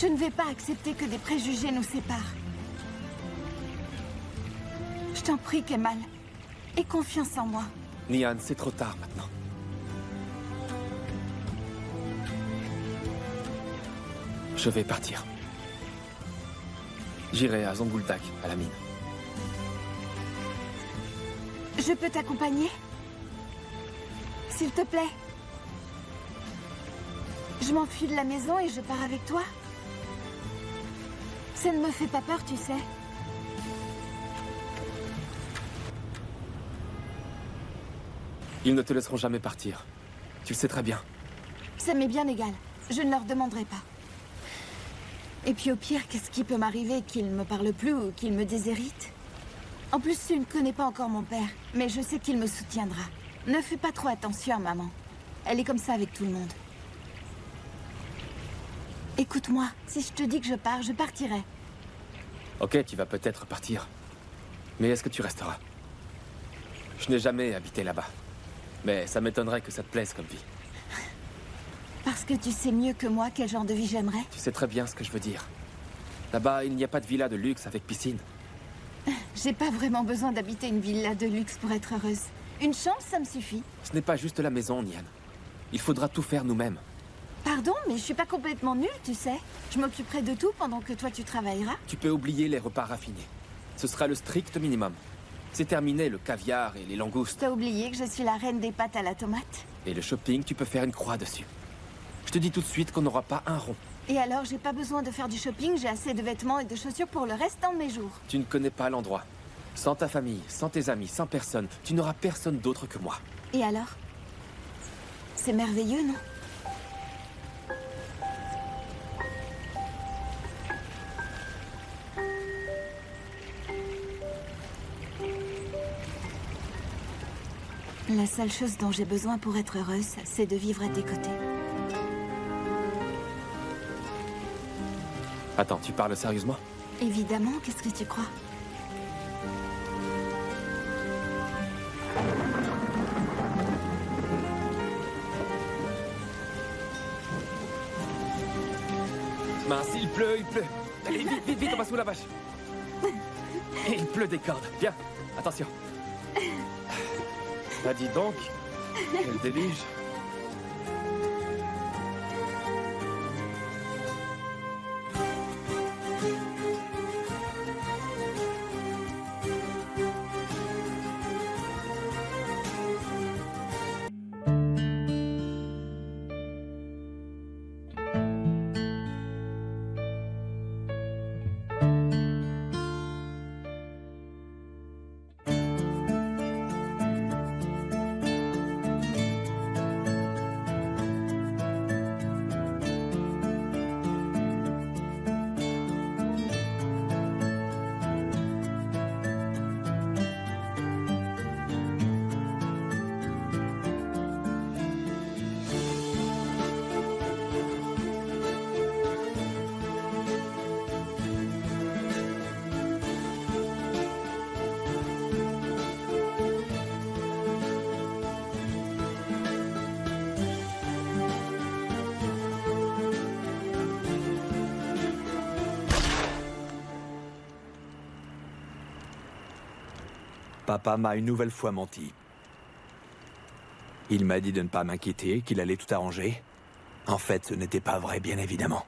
Je ne vais pas accepter que des préjugés nous séparent. Je t'en prie, Kemal. Aie confiance en moi. Nihan, c'est trop tard maintenant. Je vais partir. J'irai à Zonguldak, à la mine. Je peux t'accompagner? S'il te plaît. Je m'enfuis de la maison et je pars avec toi. Ça ne me fait pas peur, tu sais. Ils ne te laisseront jamais partir. Tu le sais très bien. Ça m'est bien égal. Je ne leur demanderai pas. Et puis au pire, qu'est-ce qui peut m'arriver? Qu'ils ne me parlent plus ou qu'ils me déshéritent? En plus, tu ne connais pas encore mon père, mais je sais qu'il me soutiendra. Ne fais pas trop attention à maman. Elle est comme ça avec tout le monde. Écoute-moi, si je te dis que je pars, je partirai. Ok, tu vas peut-être partir. Mais est-ce que tu resteras? Je n'ai jamais habité là-bas. Mais ça m'étonnerait que ça te plaise comme vie. Parce que tu sais mieux que moi quel genre de vie j'aimerais. Tu sais très bien ce que je veux dire. Là-bas, il n'y a pas de villa de luxe avec piscine. J'ai pas vraiment besoin d'habiter une villa de luxe pour être heureuse. Une chambre, ça me suffit. Ce n'est pas juste la maison, Nihan. Il faudra tout faire nous-mêmes. Pardon, mais je suis pas complètement nulle, tu sais. Je m'occuperai de tout pendant que toi tu travailleras. Tu peux oublier les repas raffinés. Ce sera le strict minimum. C'est terminé le caviar et les langoustes. T'as oublié que je suis la reine des pâtes à la tomate? Et le shopping, tu peux faire une croix dessus. Je te dis tout de suite qu'on n'aura pas un rond. Et alors, j'ai pas besoin de faire du shopping, j'ai assez de vêtements et de chaussures pour le restant de mes jours. Tu ne connais pas l'endroit. Sans ta famille, sans tes amis, sans personne, tu n'auras personne d'autre que moi. Et alors? C'est merveilleux, non? La seule chose dont j'ai besoin pour être heureuse, c'est de vivre à tes côtés. Attends, tu parles sérieusement? Évidemment, qu'est-ce que tu crois? Mince, il pleut, il pleut. Allez, vite, vite, vite, on va sous la vache. Et il pleut des cordes. Viens, attention. Ah, dis donc, quel déluge. Papa m'a une nouvelle fois menti. Il m'a dit de ne pas m'inquiéter, qu'il allait tout arranger. En fait, ce n'était pas vrai, bien évidemment.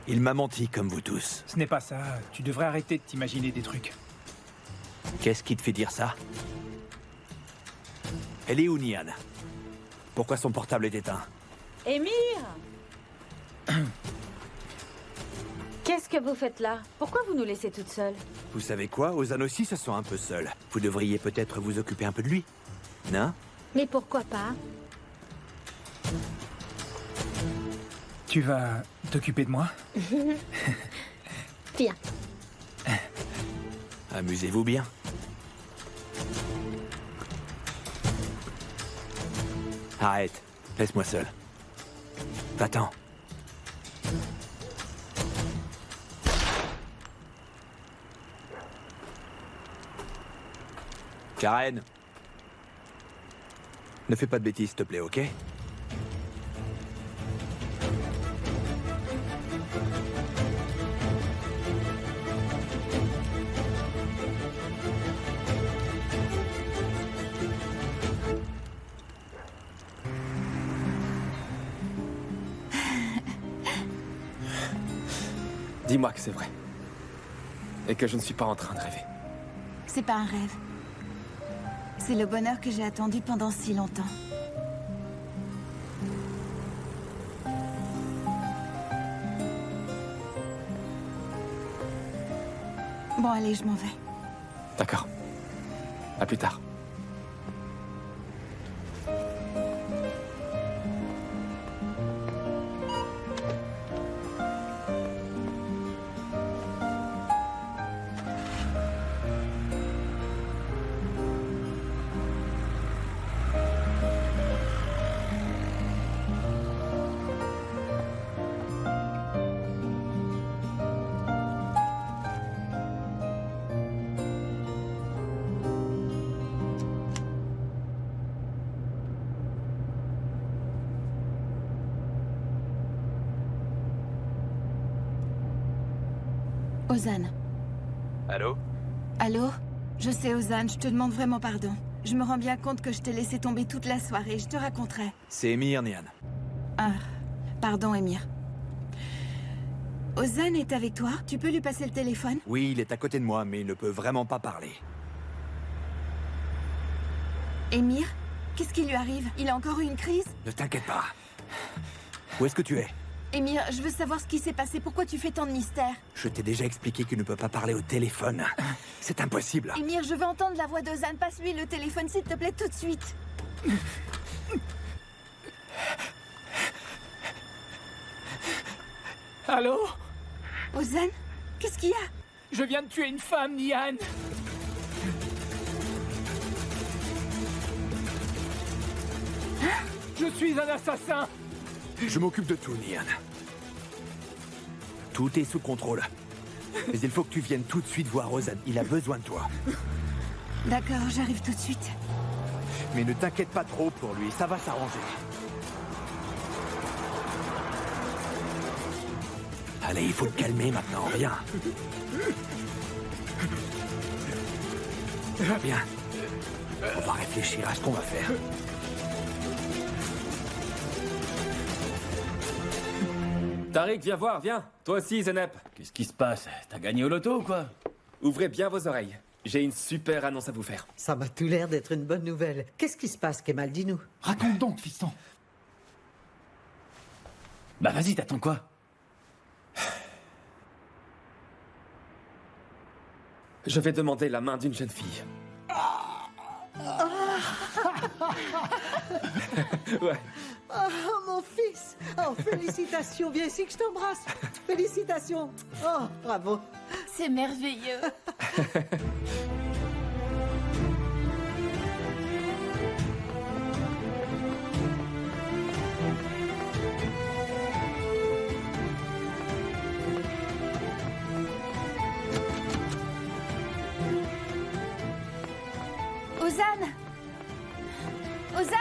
Il m'a menti, comme vous tous. Ce n'est pas ça. Tu devrais arrêter de t'imaginer des trucs. Qu'est-ce qui te fait dire ça? Elle est où, Nihan? Pourquoi son portable est éteint? Émir! Qu'est-ce que vous faites là? Pourquoi vous nous laissez toutes seules? Vous savez quoi? Ozan aussi se sent un peu seul. Vous devriez peut-être vous occuper un peu de lui. Non? Mais pourquoi pas? Tu vas t'occuper de moi? Viens. Amusez-vous bien. Arrête. Laisse-moi seul. Va-t'en. Karen. Ne fais pas de bêtises, s'il te plaît, ok? Dis-moi que c'est vrai. Et que je ne suis pas en train de rêver. C'est pas un rêve. C'est le bonheur que j'ai attendu pendant si longtemps. Bon, allez, je m'en vais. D'accord. À plus tard. Ozan. Allô? Allô? Je sais, Ozan, je te demande vraiment pardon. Je me rends bien compte que je t'ai laissé tomber toute la soirée, je te raconterai. C'est Emir, Nian. Ah, pardon, Emir. Ozan est avec toi? Tu peux lui passer le téléphone? Oui, il est à côté de moi, mais il ne peut vraiment pas parler. Emir? Qu'est-ce qui lui arrive? Il a encore eu une crise? Ne t'inquiète pas. Où est-ce que tu es? Émir, je veux savoir ce qui s'est passé. Pourquoi tu fais tant de mystère? Je t'ai déjà expliqué qu'il ne peut pas parler au téléphone. C'est impossible. Émir, je veux entendre la voix d'Ozan. Passe-lui le téléphone, s'il te plaît, tout de suite. Allô? Ozan? Qu'est-ce qu'il y a? Je viens de tuer une femme, Nian. Je suis un assassin. Je m'occupe de tout, Nian. Tout est sous contrôle. Mais il faut que tu viennes tout de suite voir Ozan. Il a besoin de toi. D'accord, j'arrive tout de suite. Mais ne t'inquiète pas trop pour lui, ça va s'arranger. Allez, il faut te calmer maintenant, viens. Bien. On va réfléchir à ce qu'on va faire. Tariq, viens voir, viens. Toi aussi, Zenep. Qu'est-ce qui se passe? T'as gagné au loto ou quoi? Ouvrez bien vos oreilles. J'ai une super annonce à vous faire. Ça m'a tout l'air d'être une bonne nouvelle. Qu'est-ce qui se passe, Kemal? Dis-nous. Raconte donc, fiston. Bah vas-y, t'attends quoi? Je vais demander la main d'une jeune fille. Ouais. Oh, mon fils! Oh, félicitations! Viens ici que je t'embrasse! Félicitations! Oh, bravo! C'est merveilleux. Ozan! Ozan!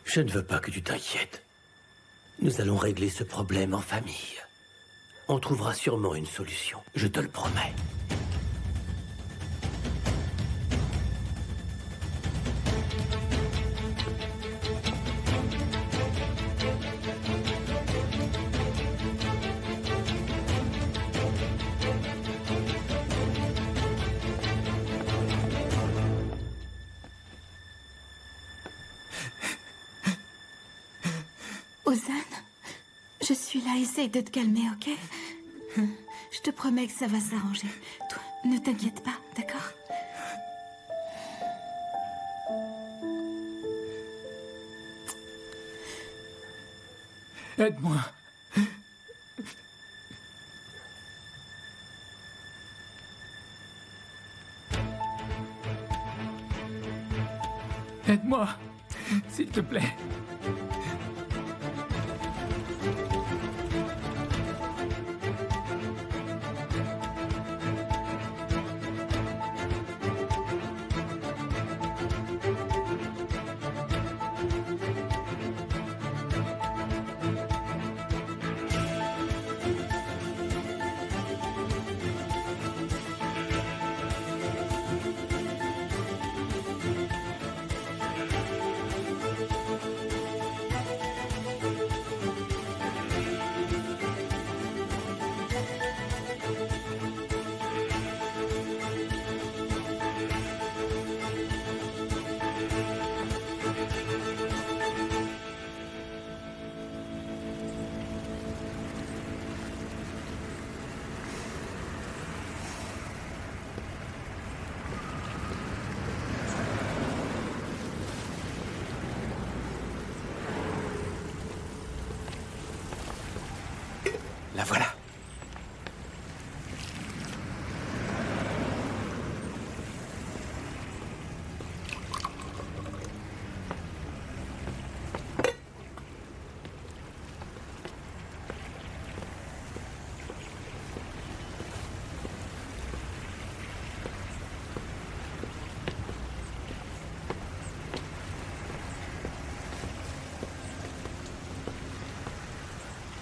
Je ne veux pas que tu t'inquiètes. Nous allons régler ce problème en famille. On trouvera sûrement une solution, je te le promets. Ozan, je suis là, essaye de te calmer, ok? Je te promets que ça va s'arranger. Toi, ne t'inquiète pas, d'accord? Aide-moi. Aide-moi, s'il te plaît.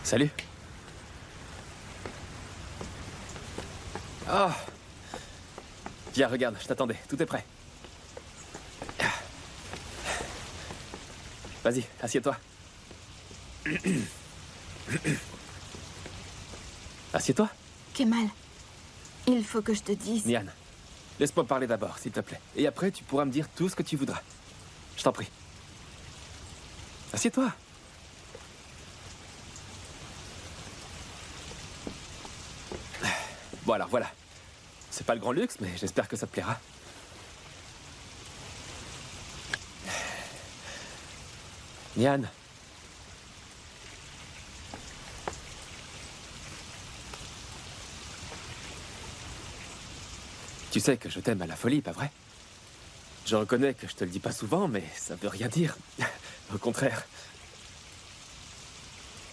Salut. Oh. Viens, regarde, je t'attendais. Tout est prêt. Vas-y, assieds-toi. Assieds-toi. Kemal, il faut que je te dise... Nian, laisse-moi parler d'abord, s'il te plaît. Et après, tu pourras me dire tout ce que tu voudras. Je t'en prie. Assieds-toi. Bon alors, voilà. C'est pas le grand luxe, mais j'espère que ça te plaira. Nian. Tu sais que je t'aime à la folie, pas vrai? Je reconnais que je te le dis pas souvent, mais ça veut rien dire. Au contraire.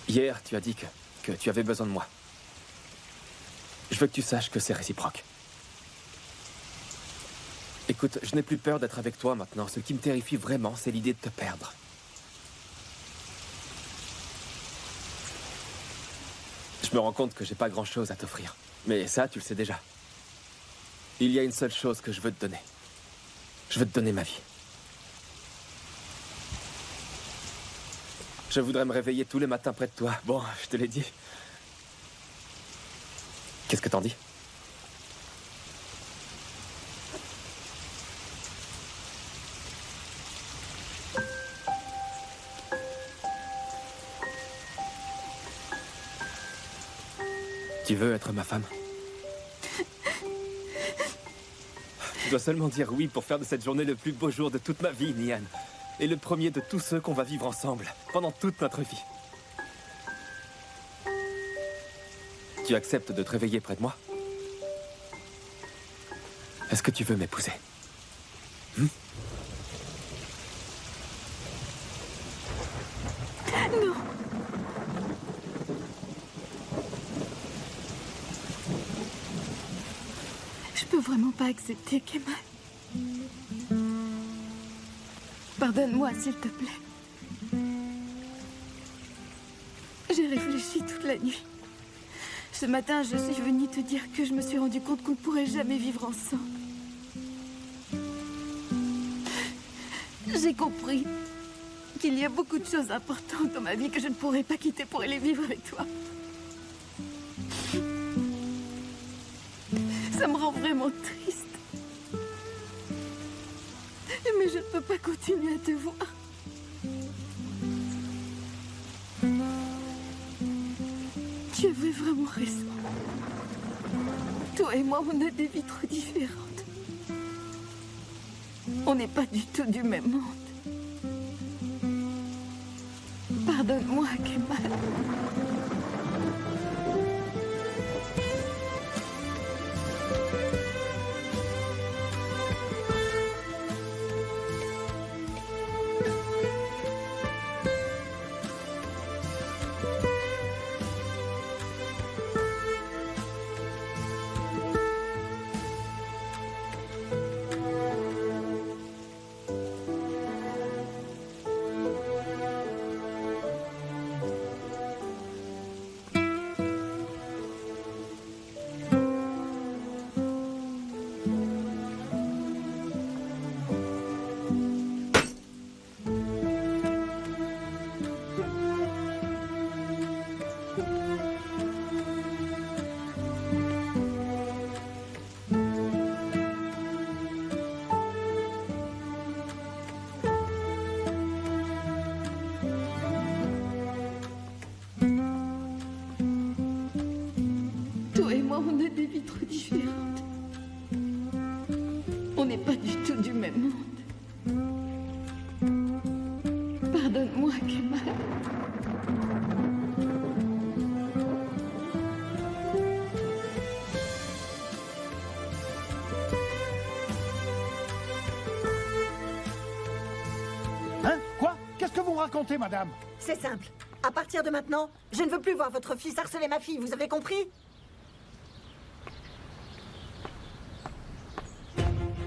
Hier, tu as dit que tu avais besoin de moi. Je veux que tu saches que c'est réciproque. Écoute, je n'ai plus peur d'être avec toi maintenant. Ce qui me terrifie vraiment, c'est l'idée de te perdre. Je me rends compte que j'ai pas grand-chose à t'offrir. Mais ça, tu le sais déjà. Il y a une seule chose que je veux te donner. Je veux te donner ma vie. Je voudrais me réveiller tous les matins près de toi. Bon, je te l'ai dit. Qu'est-ce que t'en dis? Tu veux être ma femme? Tu dois seulement dire oui pour faire de cette journée le plus beau jour de toute ma vie, Nian. Et le premier de tous ceux qu'on va vivre ensemble, pendant toute notre vie. Tu acceptes de te réveiller près de moi? Est-ce que tu veux m'épouser? Non. Je peux vraiment pas accepter, Kemal. Pardonne-moi, s'il te plaît. J'ai réfléchi toute la nuit. Ce matin, je suis venue te dire que je me suis rendu compte qu'on ne pourrait jamais vivre ensemble. J'ai compris qu'il y a beaucoup de choses importantes dans ma vie que je ne pourrais pas quitter pour aller vivre avec toi. Ça me rend vraiment triste. Mais je ne peux pas continuer à te voir. Tu avais vraiment raison. Toi et moi, on a des vies trop différentes. On n'est pas du tout du même monde. Pardonne-moi, Kemal. Toi et moi, on a des vies trop différentes. On n'est pas du tout du même monde. Pardonne-moi, Kemal. Hein? Quoi? Qu'est-ce que vous racontez, madame? C'est simple. À partir de maintenant, je ne veux plus voir votre fils harceler ma fille, vous avez compris?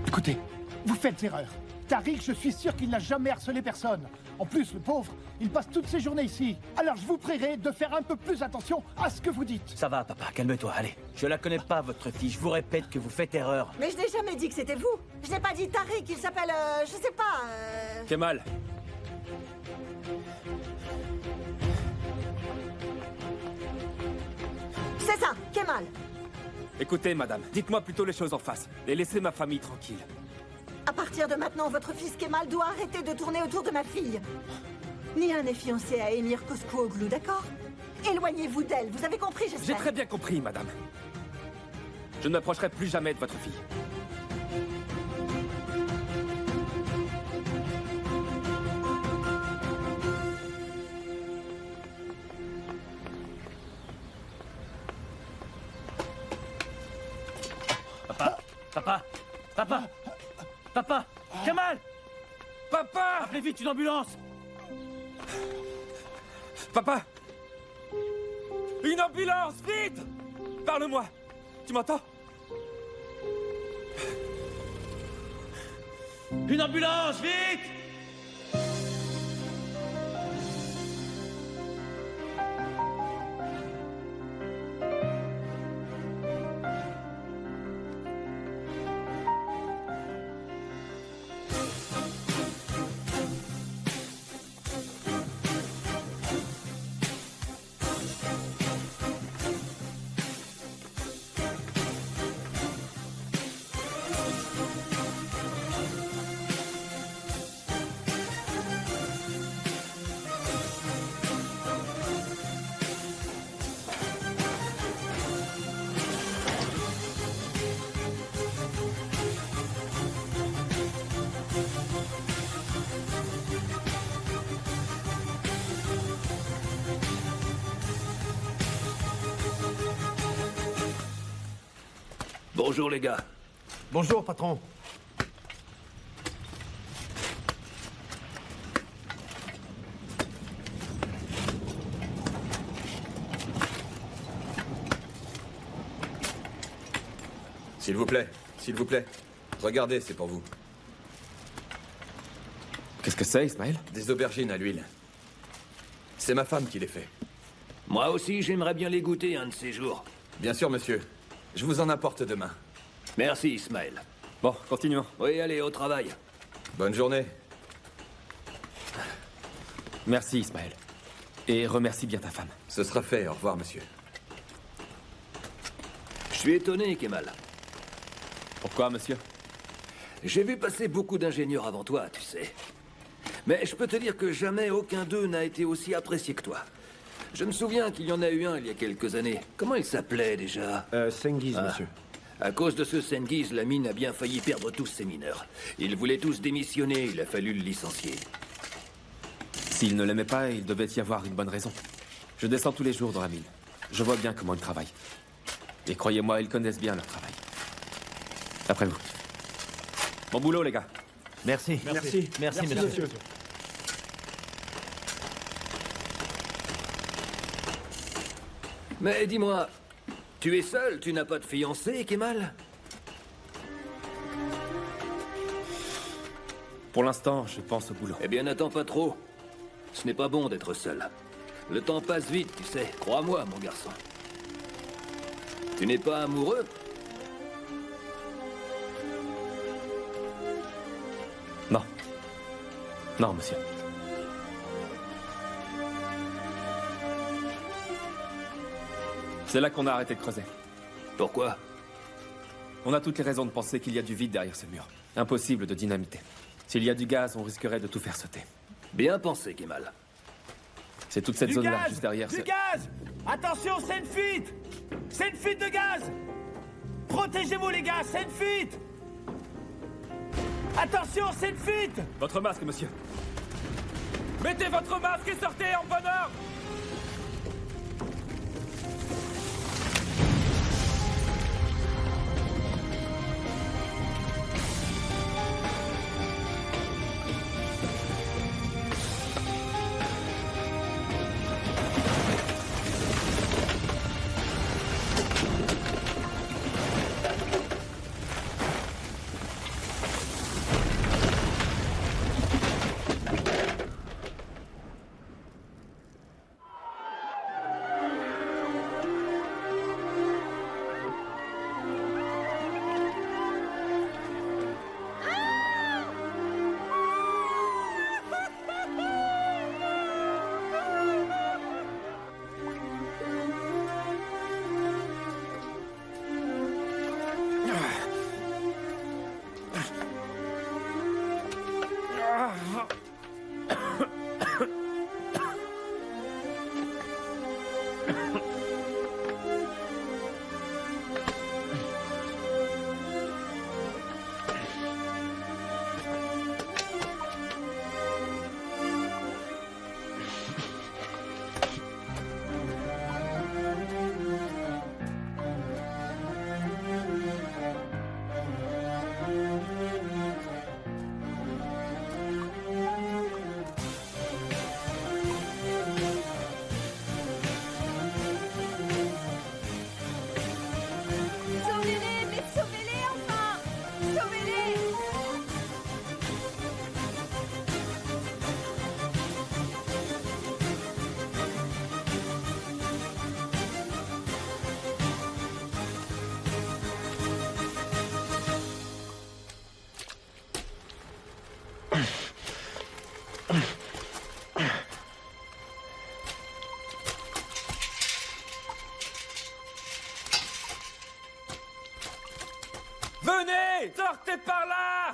Écoutez, vous faites erreur. Tariq, je suis sûr qu'il n'a jamais harcelé personne. En plus, le pauvre, il passe toutes ses journées ici. Alors je vous prierai de faire un peu plus attention à ce que vous dites. Ça va, papa, calme-toi, allez. Je la connais pas, votre fille. Je vous répète que vous faites erreur. Mais je n'ai jamais dit que c'était vous. Je n'ai pas dit Tariq, il s'appelle, je sais pas. Kemal, C'est ça, Kemal. écoutez, madame, dites-moi plutôt les choses en face et laissez ma famille tranquille. À partir de maintenant, votre fils Kemal doit arrêter de tourner autour de ma fille. Nia n'est fiancée à Emir Koskuoglu, d'accord? Éloignez-vous d'elle, vous avez compris, J'ai j'espère. très bien compris, madame. Je ne m'approcherai plus jamais de votre fille. Papa, papa, papa, papa, Kemal! Papa! Appelez vite une ambulance! Papa! Une ambulance, vite! Parle-moi! Tu m'entends? Une ambulance, vite! Bonjour les gars. Bonjour, patron. S'il vous plaît, s'il vous plaît. Regardez, c'est pour vous. Qu'est-ce que c'est, Ismaël? Des aubergines à l'huile. C'est ma femme qui les fait. Moi aussi, j'aimerais bien les goûter un de ces jours. Bien sûr, monsieur. Je vous en apporte demain. Merci, Ismaël. Bon, continuons. Oui, allez, au travail. Bonne journée. Merci, Ismaël. Et remercie bien ta femme. Ce sera fait. Au revoir, monsieur. Je suis étonné, Kemal. Pourquoi, monsieur? J'ai vu passer beaucoup d'ingénieurs avant toi, tu sais. Mais je peux te dire que jamais aucun d'eux n'a été aussi apprécié que toi. Je me souviens qu'il y en a eu un il y a quelques années. Comment il s'appelait déjà? Sengiz, monsieur. À cause de ce Sengiz, la mine a bien failli perdre tous ses mineurs. Ils voulaient tous démissionner, il a fallu le licencier. S'il ne l'aimait pas, il devait y avoir une bonne raison. Je descends tous les jours dans la mine. Je vois bien comment ils travaillent. Et croyez-moi, ils connaissent bien leur travail. Après vous. Bon boulot, les gars. Merci. Merci, monsieur. Mais dis-moi, tu es seul, tu n'as pas de fiancé, Kemal? Pour l'instant, je pense au boulot. Eh bien, n'attends pas trop. Ce n'est pas bon d'être seul. Le temps passe vite, tu sais. Crois-moi, mon garçon. Tu n'es pas amoureux? Non. Non, monsieur. C'est là qu'on a arrêté de creuser. Pourquoi? On a toutes les raisons de penser qu'il y a du vide derrière ce mur. Impossible de dynamiter. S'il y a du gaz, on risquerait de tout faire sauter. Bien pensé, Kemal. C'est toute cette zone-là, juste derrière. Du gaz! Attention, c'est une fuite! C'est une fuite de gaz! Protégez-vous, les gars, c'est une fuite! Attention, c'est une fuite! Votre masque, monsieur. Mettez votre masque et sortez en bon ordre! Venez! Sortez par là!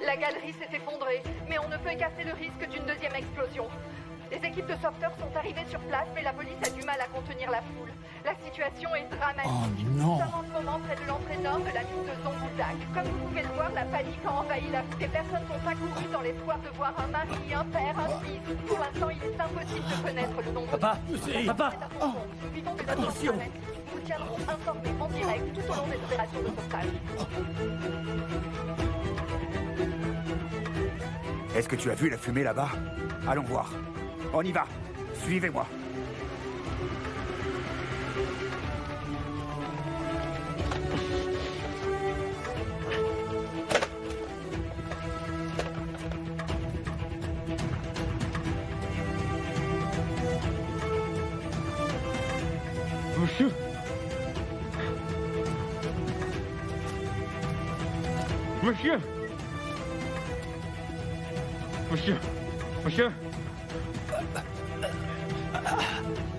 La galerie s'est effondrée, mais on ne peut casser le risque d'une deuxième explosion. Les équipes de sauveteurs sont arrivées sur place, mais la police a du mal à contenir la foule. La situation est dramatique. Oh non. Nous sommes en ce moment près de l'entrée nord de la mine de Zonguldak. Comme vous pouvez le voir, la panique a envahi la foule. Les personnes sont accourues dans l'espoir de voir un mari, un père, un fils. Pour l'instant, il est impossible de connaître le nombre Papa, de... papa. Nous vivons des Attention. Nous vous tiendrons informés en direct tout au long des opérations de sauvetage. Est-ce que tu as vu la fumée là-bas? Allons voir. On y va. Suivez-moi. Monsieur. Monsieur. Monsieur. Monsieur.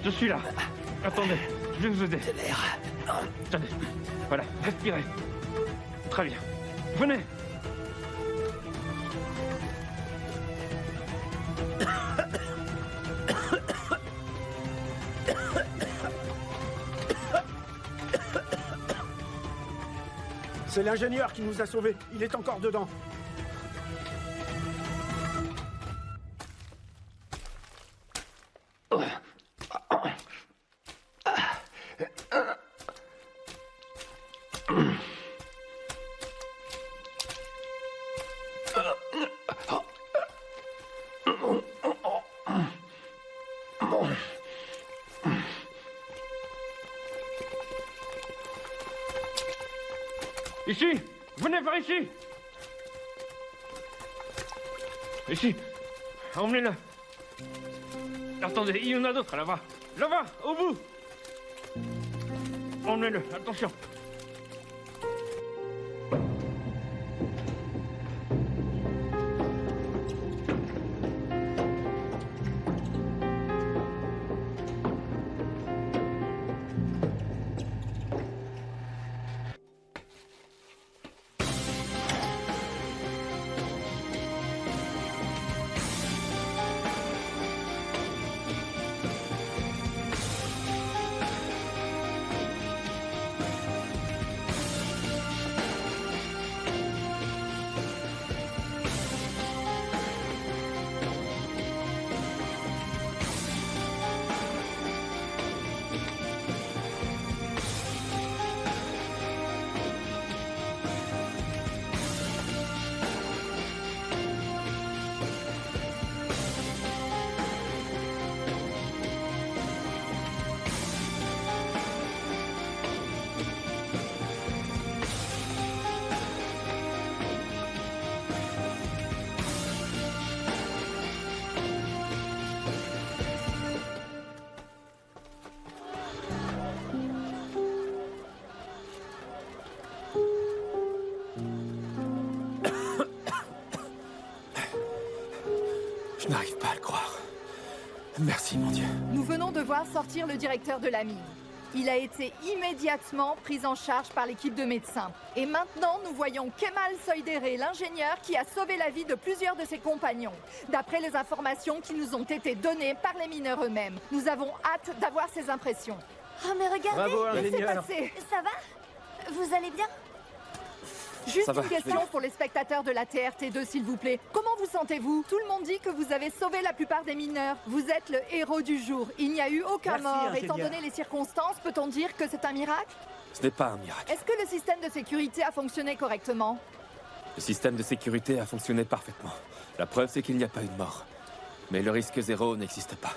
Je suis là. Attendez, je vais vous aider. Tenez. Voilà, respirez. Très bien. Venez. C'est l'ingénieur qui nous a sauvés. Il est encore dedans. Ici. Venez par ici. Ici. Emmenez-le. Attendez, il y en a d'autres là-bas. Là-bas, au bout. Emmenez-le, attention. Je n'arrive pas à le croire. Merci, mon Dieu. Nous venons de voir sortir le directeur de la mine. Il a été immédiatement pris en charge par l'équipe de médecins. Et maintenant, nous voyons Kemal Soydere, l'ingénieur qui a sauvé la vie de plusieurs de ses compagnons. D'après les informations qui nous ont été données par les mineurs eux-mêmes, nous avons hâte d'avoir ces impressions. Oh, mais regardez, Bravo, laissez ingénieur. passer. Ça va? Vous allez bien? Juste Ça va, une je vais question bien. pour les spectateurs de la TRT2, s'il vous plaît. Comment vous sentez-vous? Tout le monde dit que vous avez sauvé la plupart des mineurs. Vous êtes le héros du jour. Il n'y a eu aucun Merci, mort. ingénieur. Étant donné les circonstances, peut-on dire que c'est un miracle? Ce n'est pas un miracle. Est-ce que le système de sécurité a fonctionné correctement? Le système de sécurité a fonctionné parfaitement. La preuve, c'est qu'il n'y a pas eu de mort. Mais le risque zéro n'existe pas.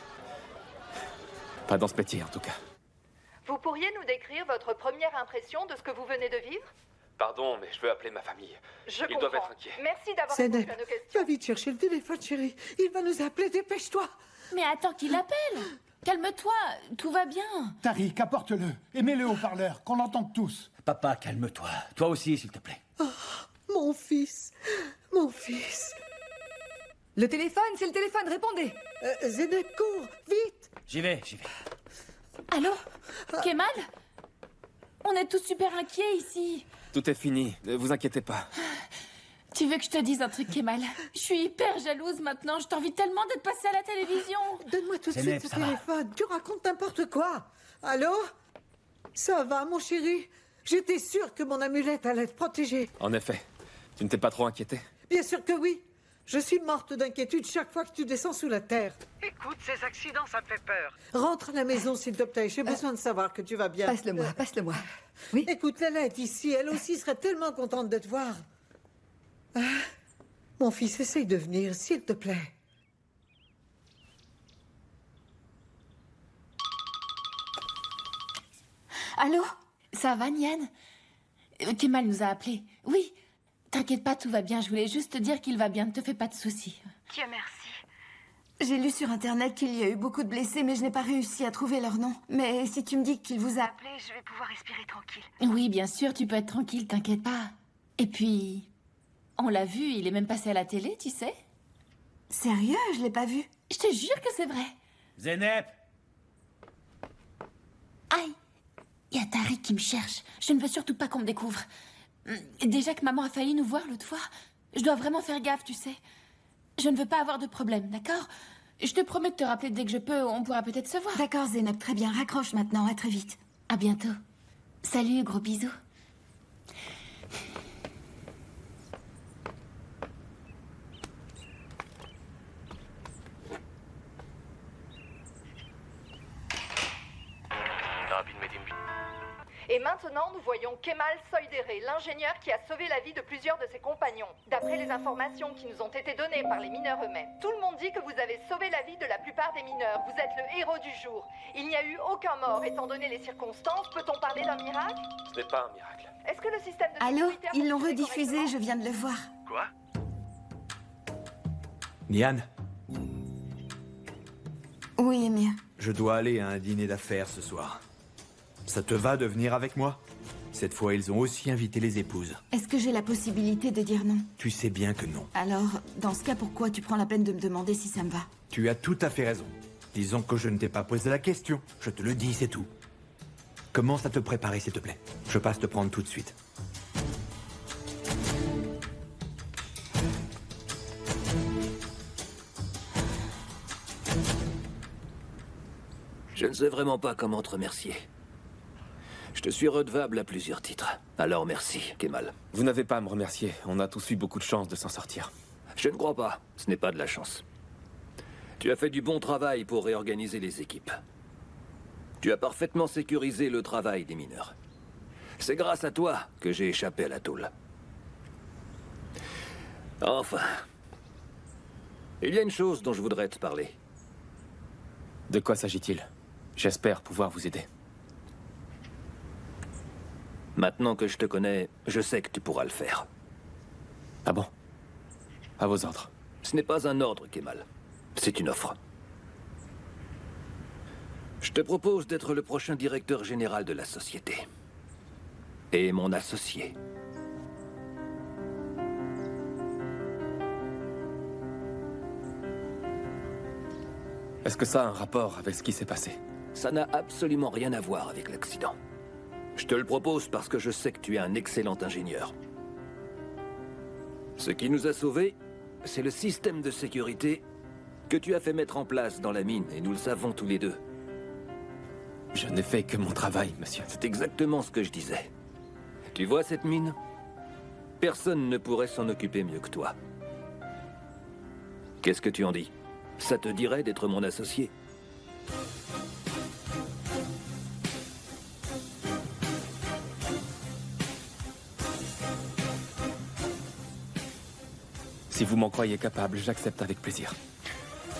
Pas dans ce métier, en tout cas. Vous pourriez nous décrire votre première impression de ce que vous venez de vivre? Pardon, mais je veux appeler ma famille. Je Ils doivent comprends. être inquiets. Merci d'avoir Zeynep, répondu à nos questions. va vite chercher le téléphone, chérie. Il va nous appeler, dépêche-toi. Mais attends qu'il appelle. Calme-toi, tout va bien. Tariq, apporte-le et mets-le au parleur, qu'on l'entende tous. Papa, calme-toi. Toi aussi, s'il te plaît. Oh, mon fils, mon fils. Le téléphone, c'est le téléphone, répondez. Zeynep, cours, vite. J'y vais, j'y vais. Allô Kemal? On est tous super inquiets ici. Tout est fini, ne vous inquiétez pas. Tu veux que je te dise un truc, Kemal? Je suis hyper jalouse maintenant. Je t'envie tellement d'être passé à la télévision. Donne-moi tout de Zeynep, suite ce ça va. téléphone. Tu racontes n'importe quoi. Allô? Ça va, mon chéri? J'étais sûre que mon amulette allait être protégée. En effet, tu ne t'es pas trop inquiété? Bien sûr que oui. Je suis morte d'inquiétude chaque fois que tu descends sous la terre. Écoute, ces accidents, ça me fait peur. Rentre à la maison, s'il te plaît. J'ai besoin de savoir que tu vas bien. Passe-le-moi, passe-le-moi. Oui. Écoute, Lala est ici. Elle aussi serait tellement contente de te voir. Ah, mon fils, essaye de venir, s'il te plaît. Allô? Ça va, Nian? Kemal nous a appelés. Oui. T'inquiète pas, tout va bien. Je voulais juste te dire qu'il va bien. Ne te fais pas de soucis. Dieu merci. J'ai lu sur Internet qu'il y a eu beaucoup de blessés, mais je n'ai pas réussi à trouver leur nom. Mais si tu me dis qu'il vous a appelé... Je vais pouvoir respirer tranquille. Oui, bien sûr, tu peux être tranquille, t'inquiète pas. Et puis... On l'a vu, il est même passé à la télé, tu sais. Sérieux? Je l'ai pas vu. Je te jure que c'est vrai. Zeynep! Aïe! Il y a Tariq qui me cherche. Je ne veux surtout pas qu'on me découvre. Déjà que maman a failli nous voir l'autre fois, je dois vraiment faire gaffe, tu sais. Je ne veux pas avoir de problème, d'accord? Je te promets de te rappeler dès que je peux, on pourra peut-être se voir. D'accord, Zeynep, très bien. Raccroche maintenant, à très vite. À bientôt. Salut, gros bisous. Et maintenant, nous voyons Kemal Soydere, l'ingénieur qui a sauvé la vie de plusieurs de ses compagnons. D'après les informations qui nous ont été données par les mineurs eux-mêmes, tout le monde dit que vous avez sauvé la vie de la plupart des mineurs. Vous êtes le héros du jour. Il n'y a eu aucun mort. Étant donné les circonstances, peut-on parler d'un miracle? Ce n'est pas un miracle. Est-ce que le système de Allô? sécurité a Ils l'ont fonctionné rediffusé, correctement? je viens de le voir. Quoi? Nian, Oui, Emir. je dois aller à un dîner d'affaires ce soir. Ça te va de venir avec moi? Cette fois, ils ont aussi invité les épouses. Est-ce que j'ai la possibilité de dire non? Tu sais bien que non. Alors, dans ce cas, pourquoi tu prends la peine de me demander si ça me va? Tu as tout à fait raison. Disons que je ne t'ai pas posé la question. Je te le dis, c'est tout. Commence à te préparer, s'il te plaît. Je passe te prendre tout de suite. Je ne sais vraiment pas comment te remercier. Je te suis redevable à plusieurs titres. Alors merci, Kemal. Vous n'avez pas à me remercier. On a tous eu beaucoup de chance de s'en sortir. Je ne crois pas. Ce n'est pas de la chance. Tu as fait du bon travail pour réorganiser les équipes. Tu as parfaitement sécurisé le travail des mineurs. C'est grâce à toi que j'ai échappé à la tôle. Enfin, il y a une chose dont je voudrais te parler. De quoi s'agit-il? J'espère pouvoir vous aider. Maintenant que je te connais, je sais que tu pourras le faire. Ah bon? À vos ordres. Ce n'est pas un ordre, Kemal. C'est une offre. Je te propose d'être le prochain directeur général de la société. Et mon associé. Est-ce que ça a un rapport avec ce qui s'est passé? Ça n'a absolument rien à voir avec l'accident. Je te le propose parce que je sais que tu es un excellent ingénieur. Ce qui nous a sauvés, c'est le système de sécurité que tu as fait mettre en place dans la mine, et nous le savons tous les deux. Je n'ai fait que mon travail, monsieur. C'est exactement ce que je disais. Tu vois cette mine? Personne ne pourrait s'en occuper mieux que toi. Qu'est-ce que tu en dis? Ça te dirait d'être mon associé? Si vous m'en croyez capable, j'accepte avec plaisir.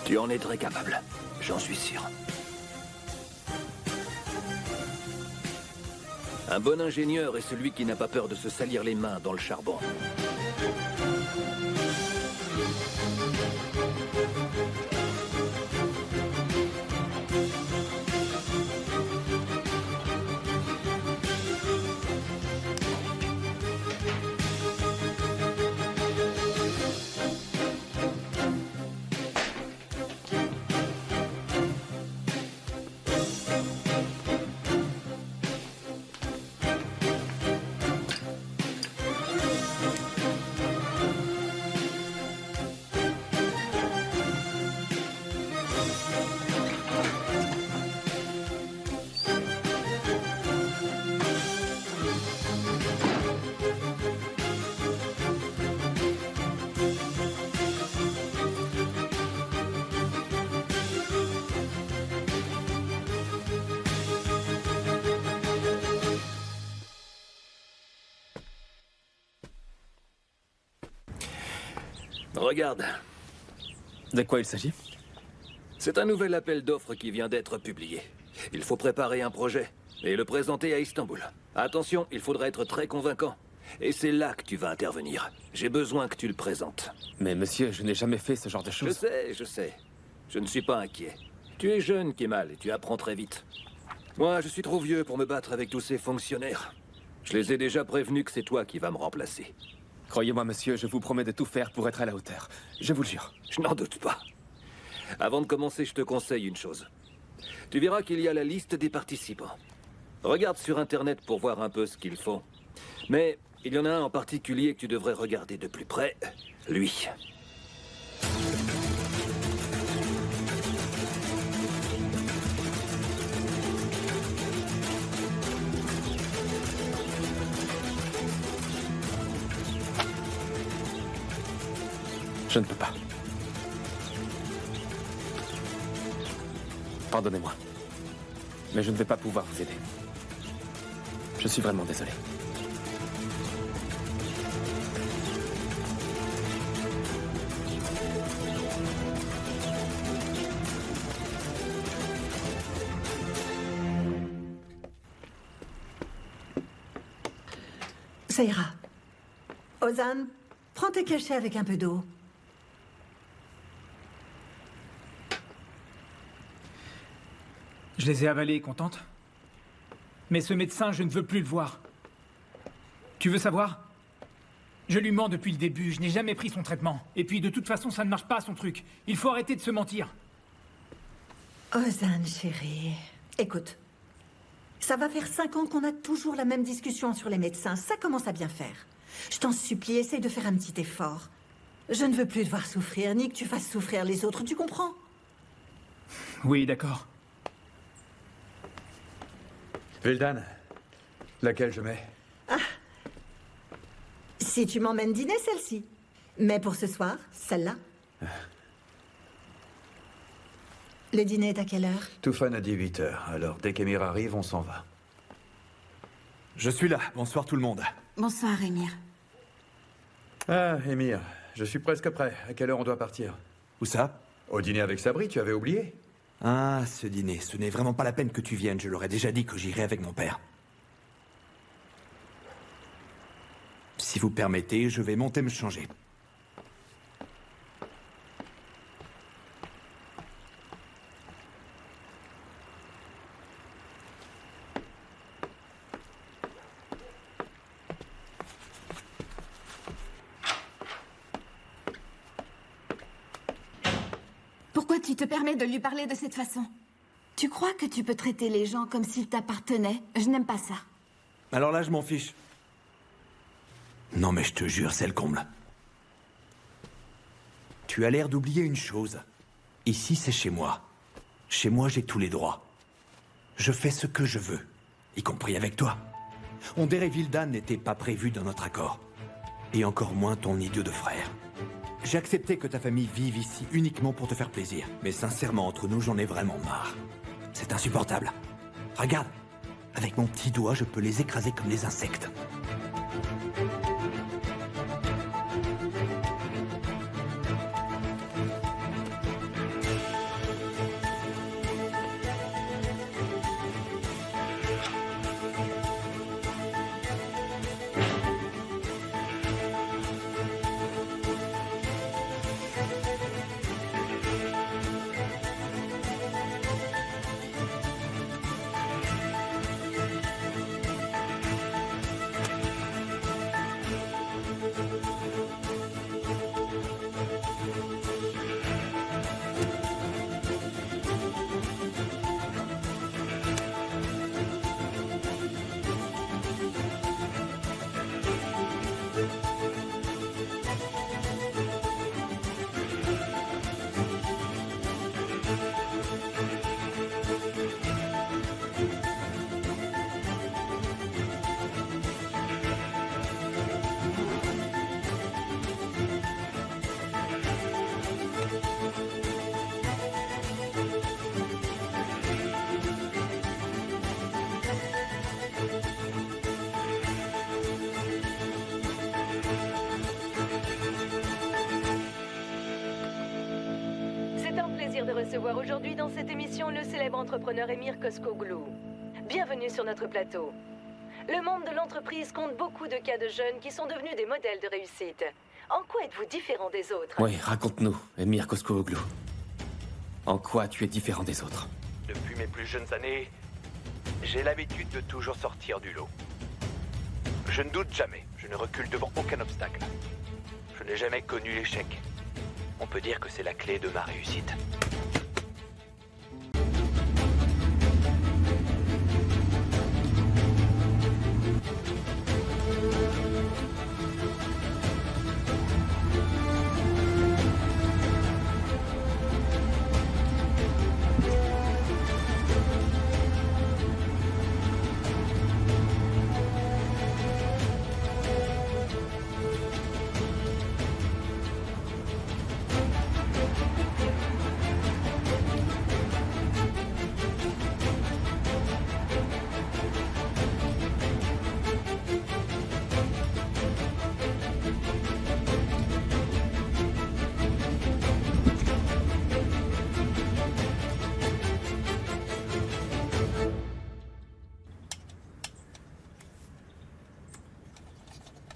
Tu en es très capable, j'en suis sûr. Un bon ingénieur est celui qui n'a pas peur de se salir les mains dans le charbon. Regarde. De quoi il s'agit? C'est un nouvel appel d'offres qui vient d'être publié. Il faut préparer un projet et le présenter à Istanbul. Attention, il faudra être très convaincant. Et c'est là que tu vas intervenir. J'ai besoin que tu le présentes. Mais monsieur, je n'ai jamais fait ce genre de choses. Je sais. Je ne suis pas inquiet. Tu es jeune, Kemal, et tu apprends très vite. Moi, je suis trop vieux pour me battre avec tous ces fonctionnaires. Je les ai déjà prévenus que c'est toi qui vas me remplacer. Croyez-moi, monsieur, je vous promets de tout faire pour être à la hauteur. Je vous le jure. Je n'en doute pas. Avant de commencer, je te conseille une chose. Tu verras qu'il y a la liste des participants. Regarde sur Internet pour voir un peu ce qu'ils font. Mais il y en a un en particulier que tu devrais regarder de plus près. Lui. Je ne peux pas. Pardonnez-moi. Mais je ne vais pas pouvoir vous aider. Je suis vraiment désolé. Ça ira. Ozan, prends tes cachets avec un peu d'eau. Je les ai avalés, contente? Mais ce médecin, je ne veux plus le voir. Tu veux savoir? Je lui mens depuis le début, je n'ai jamais pris son traitement. Et puis, de toute façon, ça ne marche pas, son truc. Il faut arrêter de se mentir. Ozan, chérie, écoute. Ça va faire 5 ans qu'on a toujours la même discussion sur les médecins. Ça commence à bien faire. Je t'en supplie, essaye de faire un petit effort. Je ne veux plus te voir souffrir, ni que tu fasses souffrir les autres, tu comprends? Oui, d'accord. Vildan, laquelle je mets? Ah. Si tu m'emmènes dîner, celle-ci. Mais pour ce soir, celle-là. Le dîner est à quelle heure? Toufan a dit 8 heures, alors dès qu'Emir arrive, on s'en va. Je suis là. Bonsoir tout le monde. Bonsoir, Émir. Ah, Emir, je suis presque prêt. À quelle heure on doit partir? Où ça? Au dîner avec Sabri, tu avais oublié? Ah, ce dîner, ce n'est vraiment pas la peine que tu viennes. Je leur ai déjà dit que j'irai avec mon père. Si vous permettez, je vais monter me changer. Pourquoi tu te permets de lui parler de cette façon? Tu crois que tu peux traiter les gens comme s'ils t'appartenaient? Je n'aime pas ça. Alors là, je m'en fiche. Non mais je te jure, c'est le comble. Tu as l'air d'oublier une chose. Ici, c'est chez moi. Chez moi, j'ai tous les droits. Je fais ce que je veux, y compris avec toi. Onder et Vildan n'étaient pas prévus dans notre accord. Et encore moins ton idiot de frère. J'ai accepté que ta famille vive ici uniquement pour te faire plaisir. Mais sincèrement, entre nous, j'en ai vraiment marre. C'est insupportable. Regarde, avec mon petit doigt, je peux les écraser comme des insectes. C'est un plaisir de recevoir aujourd'hui dans cette émission le célèbre entrepreneur Emir Koskoglou. Bienvenue sur notre plateau. Le monde de l'entreprise compte beaucoup de cas de jeunes qui sont devenus des modèles de réussite. En quoi êtes-vous différent des autres? Oui, raconte-nous, Emir Koskoglou. En quoi tu es différent des autres? Depuis mes plus jeunes années, j'ai l'habitude de toujours sortir du lot. Je ne doute jamais, je ne recule devant aucun obstacle. Je n'ai jamais connu l'échec. On peut dire que c'est la clé de ma réussite.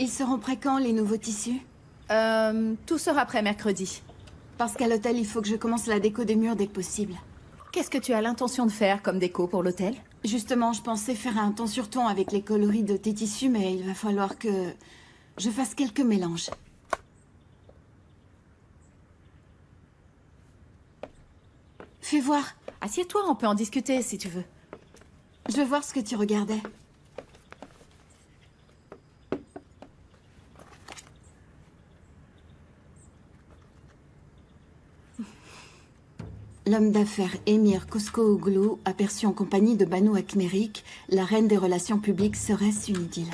Ils seront prêts quand, les nouveaux tissus? Tout sera prêt mercredi. Parce qu'à l'hôtel, il faut que je commence la déco des murs dès que possible. Qu'est-ce que tu as l'intention de faire comme déco pour l'hôtel? Justement, je pensais faire un ton sur ton avec les coloris de tes tissus, mais il va falloir que je fasse quelques mélanges. Fais voir. Assieds-toi, on peut en discuter si tu veux. Je veux voir ce que tu regardais. L'homme d'affaires Emir Koskoglou, aperçu en compagnie de Banu Akmerik, la reine des relations publiques, serait-ce une idylle?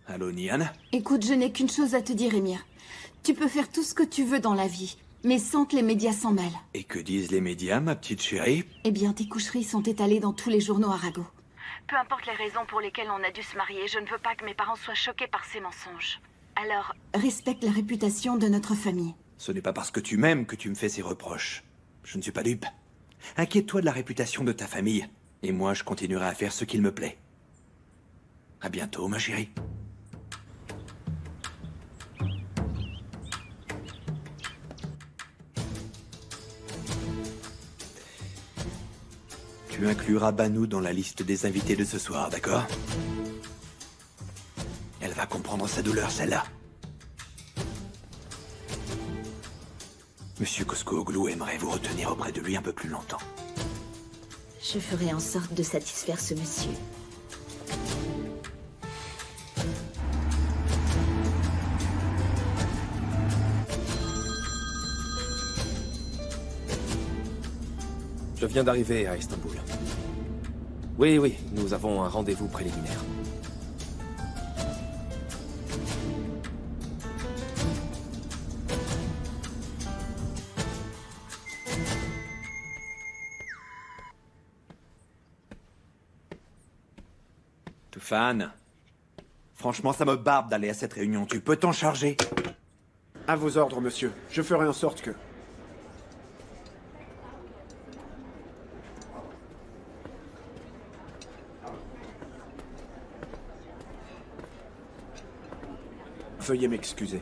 Allô, Nian? Écoute, je n'ai qu'une chose à te dire, Emir. Tu peux faire tout ce que tu veux dans la vie, mais sans que les médias s'en mêlent. Et que disent les médias, ma petite chérie? Eh bien, tes coucheries sont étalées dans tous les journaux Arago. Peu importe les raisons pour lesquelles on a dû se marier, je ne veux pas que mes parents soient choqués par ces mensonges. Alors... Respecte la réputation de notre famille. Ce n'est pas parce que tu m'aimes que tu me fais ces reproches. Je ne suis pas dupe. Inquiète-toi de la réputation de ta famille. Et moi, je continuerai à faire ce qu'il me plaît. À bientôt, ma chérie. Tu incluras Banu dans la liste des invités de ce soir, d'accord? Elle va comprendre sa douleur, celle-là. Monsieur Koskoglou aimerait vous retenir auprès de lui un peu plus longtemps. Je ferai en sorte de satisfaire ce monsieur. Je viens d'arriver à Istanbul. Oui, nous avons un rendez-vous préliminaire. Tufan, franchement, ça me barbe d'aller à cette réunion. Tu peux t'en charger? À vos ordres, monsieur. Je ferai en sorte que... Veuillez m'excuser.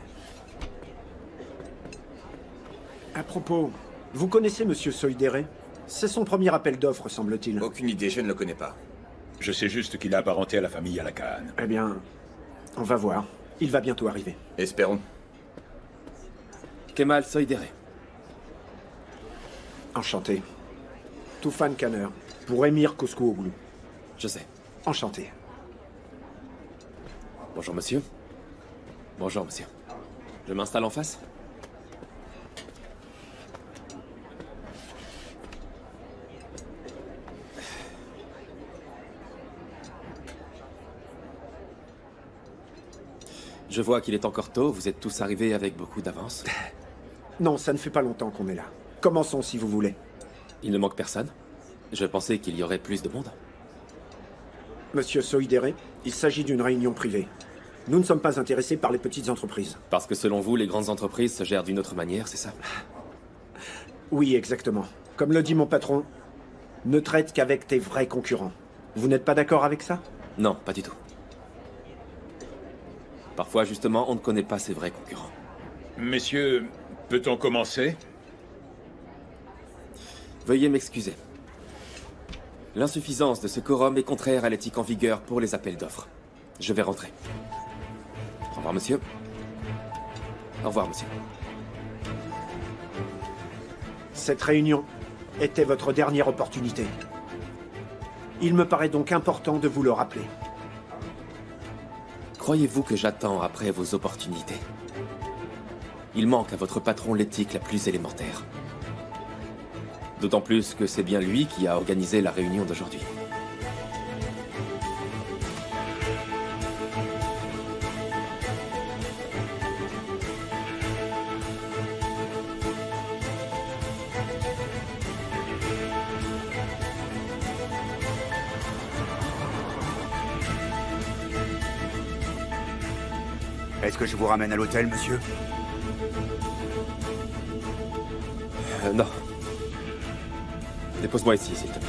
propos, vous connaissez Monsieur Soidere? C'est son premier appel d'offres, semble-t-il. Aucune idée, je ne le connais pas. Je sais juste qu'il est apparenté à la famille Alakhan. Eh bien, on va voir. Il va bientôt arriver. Espérons. Kemal Soidere. Enchanté. Tufan Kanner, pour Emir Koskoğlu. Je sais. Enchanté. Bonjour, monsieur. Bonjour, monsieur. Je m'installe en face? Je vois qu'il est encore tôt, vous êtes tous arrivés avec beaucoup d'avance. Non, ça ne fait pas longtemps qu'on est là. Commençons si vous voulez. Il ne manque personne? Je pensais qu'il y aurait plus de monde. Monsieur Soidere, il s'agit d'une réunion privée. Nous ne sommes pas intéressés par les petites entreprises. Parce que selon vous, les grandes entreprises se gèrent d'une autre manière, c'est ça? Oui, exactement. Comme le dit mon patron, ne traite qu'avec tes vrais concurrents. Vous n'êtes pas d'accord avec ça? Non, pas du tout. Parfois, justement, on ne connaît pas ses vrais concurrents. Messieurs, peut-on commencer? Veuillez m'excuser. L'insuffisance de ce quorum est contraire à l'éthique en vigueur pour les appels d'offres. Je vais rentrer. Au revoir, monsieur. Au revoir, monsieur. Cette réunion était votre dernière opportunité. Il me paraît donc important de vous le rappeler. Croyez-vous que j'attends après vos opportunités? Il manque à votre patron l'éthique la plus élémentaire. D'autant plus que c'est bien lui qui a organisé la réunion d'aujourd'hui. Est-ce que je vous ramène à l'hôtel, monsieur? Non. Dépose-moi ici, s'il te plaît.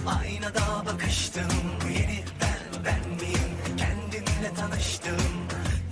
Aynada bakıştım, yeni ben miyim? Kendimle tanıştım,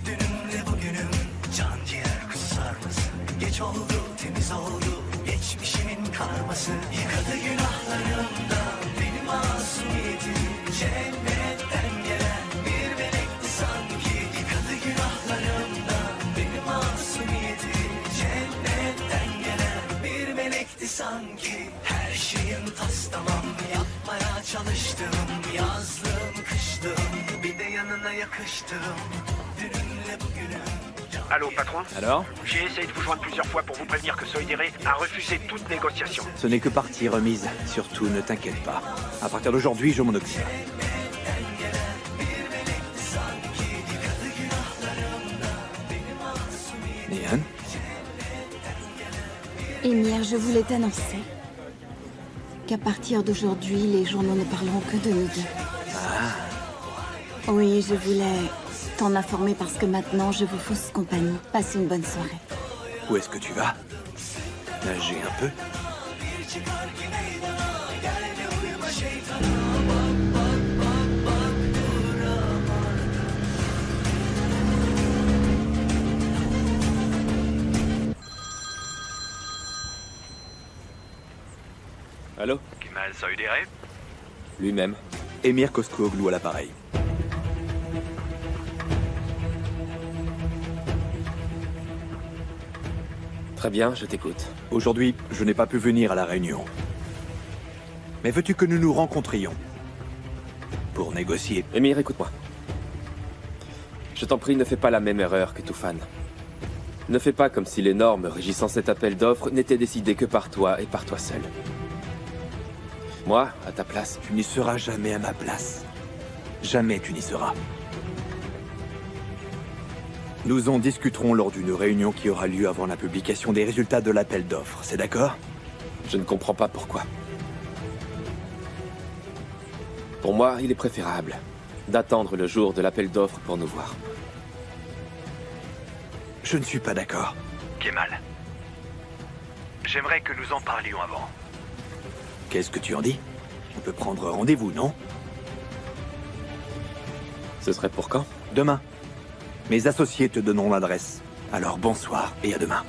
dünümle bugünüm. Can ciğer kusar mısın? Geç oldu, temiz oldu, geçmişimin karması. Yıkadı günahlarımdan benim masumiyetim. Cennetten gelen bir melekti sanki. Yıkadı günahlarımdan benim masumiyetim. Cennetten gelen bir melekti sanki. Her şeyim tas tamam, yapmaya çalıştım. Yazdım, kıştım, bir de yanına yakıştım. Dünümle bugünüm. Allô, patron? Alors? J'ai essayé de vous joindre plusieurs fois pour vous prévenir que Soidere a refusé toute négociation. Ce n'est que partie remise. Surtout, ne t'inquiète pas. À partir d'aujourd'hui, je m'en occupe. Nihan? Emir, je voulais t'annoncer qu'à partir d'aujourd'hui, les journaux ne parleront que de nous deux. Ah. Oui, je voulais t'en informer parce que maintenant, je vous fausse compagnie. Passe une bonne soirée. Où est-ce que tu vas? Nager un peu? Allô? Kemal Soidere? Lui-même. Emir Koskoğlu à l'appareil. Très bien, je t'écoute. Aujourd'hui, je n'ai pas pu venir à la réunion. Mais veux-tu que nous nous rencontrions? Pour négocier. Emir, écoute-moi. Je t'en prie, ne fais pas la même erreur que Tufan. Ne fais pas comme si les normes régissant cet appel d'offres n'étaient décidées que par toi et par toi seul. Moi, à ta place... Tu n'y seras jamais à ma place. Jamais tu n'y seras. Nous en discuterons lors d'une réunion qui aura lieu avant la publication des résultats de l'appel d'offres, c'est d'accord? Je ne comprends pas pourquoi. Pour moi, il est préférable d'attendre le jour de l'appel d'offres pour nous voir. Je ne suis pas d'accord. Kemal. J'aimerais que nous en parlions avant. Qu'est-ce que tu en dis? On peut prendre rendez-vous, non? Ce serait pour quand? Demain. Mes associés te donneront l'adresse. Alors bonsoir et à demain.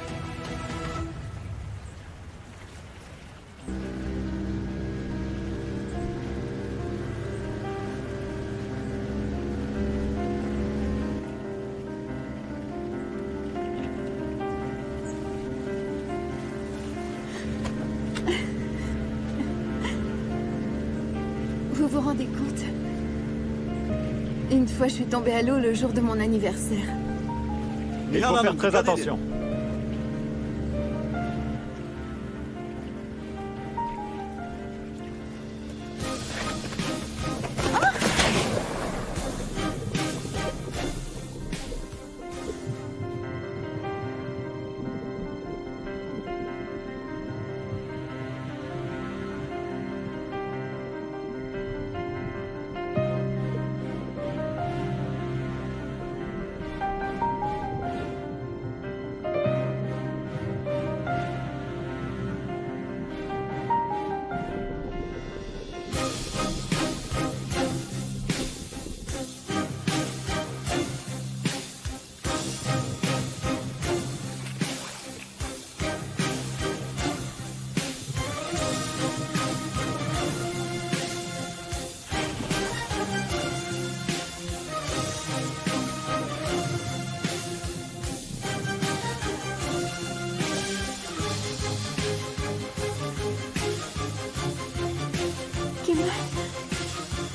Vous vous rendez compte? Une fois, je suis tombée à l'eau le jour de mon anniversaire. Il faut faire très attention.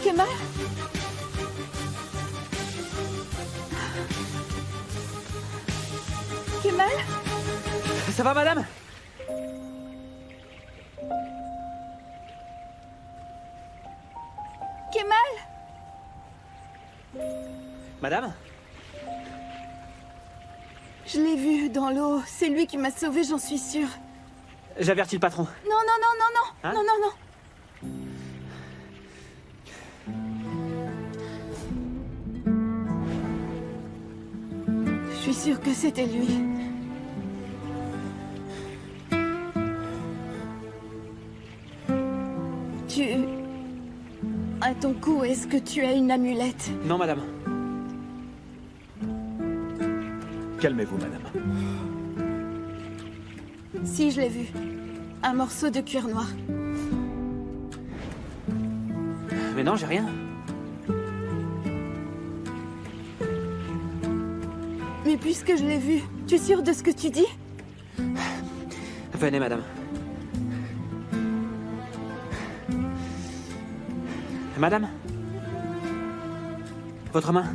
Kemal? Kemal? Ça va, madame? Kemal? Madame? Je l'ai vu dans l'eau. C'est lui qui m'a sauvée, j'en suis sûre. J'avertis le patron. Non, non, non, non, non. Hein? Non, non, non. Je suis sûre que c'était lui. À ton cou, est-ce que tu as une amulette? Non, madame. Calmez-vous, madame. Si, je l'ai vu. Un morceau de cuir noir. Mais non, j'ai rien. Mais puisque je l'ai vu, tu es sûre de ce que tu dis? Venez, madame. Madame? Votre main?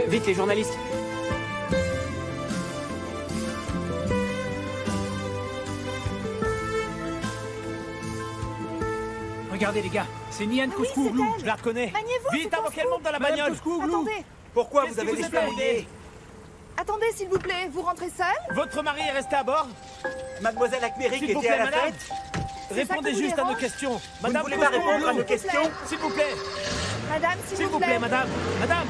Vite, les journalistes. Regardez, les gars, c'est Nian Koskouglou, je la reconnais. Maniez-vous, Vite, avant qu'elle monte dans la bagnole. Attendez. Pourquoi vous avez les cheveux mouillés? Attendez, s'il vous plaît, vous rentrez seul? Votre mari est resté à bord? Mademoiselle Akmeric S'il vous était plaît, à la madame. fête? Répondez juste à nos questions. Vous ne voulez pas répondre à nos Koskouglou, questions? S'il vous plaît. Madame, S'il vous plaît, madame. Madame.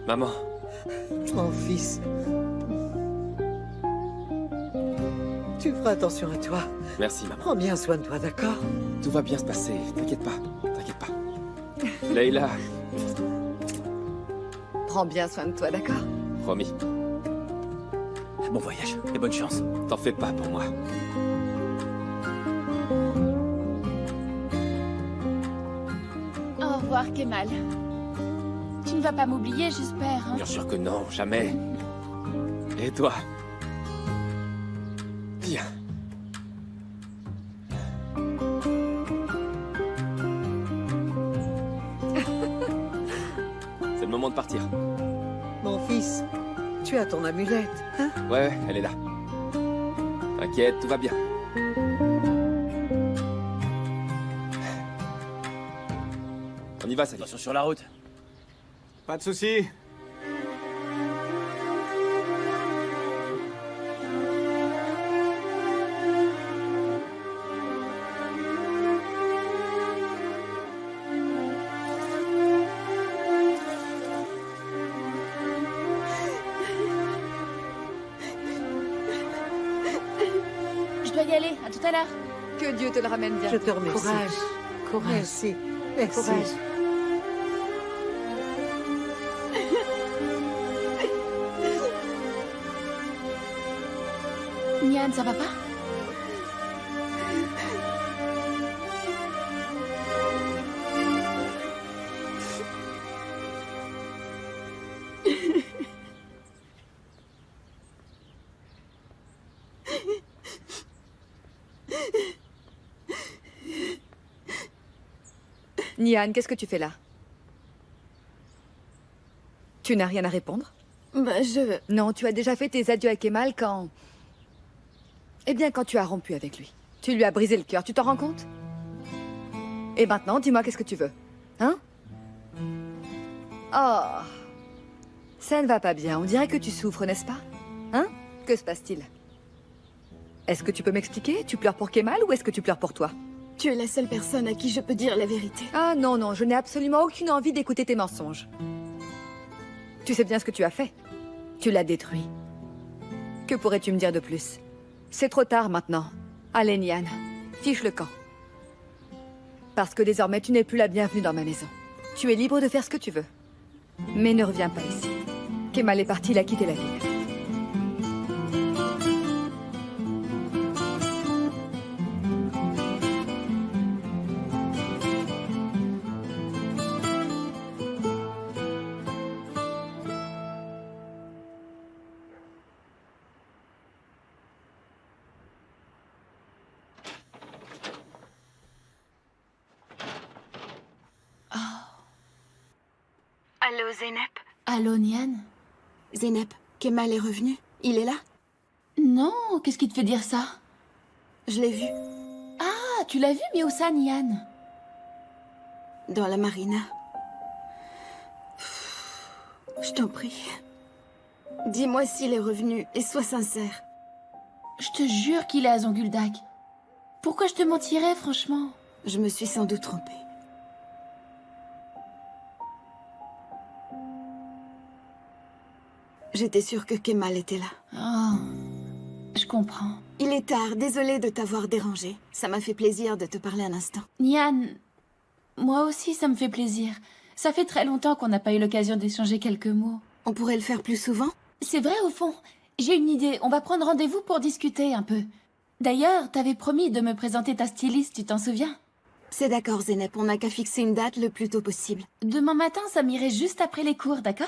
Maman. Mon fils. Tu feras attention à toi. Merci, maman. Prends bien soin de toi, d'accord? Tout va bien se passer. T'inquiète pas. T'inquiète pas. Leïla. Prends bien soin de toi, d'accord? Promis. Bon voyage et bonne chance. T'en fais pas pour moi. Au revoir, Kemal. Tu ne vas pas m'oublier, j'espère, hein? Bien sûr que non, jamais. Et toi? Viens. C'est le moment de partir. Mon fils, tu as ton amulette, hein? Ouais, elle est là. T'inquiète, tout va bien. On y va, Sally. Attention sur la route. Pas de soucis. Je dois y aller, à tout à l'heure. Que Dieu te le ramène bien. Je te remercie. Courage. Courage. Merci. Merci. Courage. Nian, ça va pas? Nian, qu'est-ce que tu fais là? Tu n'as rien à répondre? Bah, je... Non, tu as déjà fait tes adieux à Kemal quand... Eh bien, quand tu as rompu avec lui. Tu lui as brisé le cœur, tu t'en rends compte? Et maintenant, dis-moi, qu'est-ce que tu veux? Hein? Oh... Ça ne va pas bien, on dirait que tu souffres, n'est-ce pas? Hein? Que se passe-t-il? Est-ce que tu peux m'expliquer? Tu pleures pour Kemal ou est-ce que tu pleures pour toi? Tu es la seule personne à qui je peux dire la vérité. Ah non, non, je n'ai absolument aucune envie d'écouter tes mensonges. Tu sais bien ce que tu as fait. Tu l'as détruit. Que pourrais-tu me dire de plus? C'est trop tard maintenant. Allez, Nian, fiche le camp. Parce que désormais, tu n'es plus la bienvenue dans ma maison. Tu es libre de faire ce que tu veux. Mais ne reviens pas ici. Kemal est parti, il a quitté la ville. Allô, Zeynep? Allô, Nian? Zeynep, Kemal est revenu? Il est là? Non, qu'est-ce qui te fait dire ça? Je l'ai vu. Ah, tu l'as vu, mais où ça, Nian? Dans la marina. Je t'en prie. Dis-moi s'il est revenu et sois sincère. Je te jure qu'il est à Zonguldak. Pourquoi je te mentirais, franchement? Je me suis sans doute trompée. J'étais sûre que Kemal était là. Oh, je comprends. Il est tard, désolée de t'avoir dérangé. Ça m'a fait plaisir de te parler un instant. Nian, moi aussi ça me fait plaisir. Ça fait très longtemps qu'on n'a pas eu l'occasion d'échanger quelques mots. On pourrait le faire plus souvent? C'est vrai au fond. J'ai une idée, on va prendre rendez-vous pour discuter un peu. D'ailleurs, t'avais promis de me présenter ta styliste, tu t'en souviens? C'est d'accord, Zeynep, on n'a qu'à fixer une date le plus tôt possible. Demain matin, ça m'irait juste après les cours, d'accord?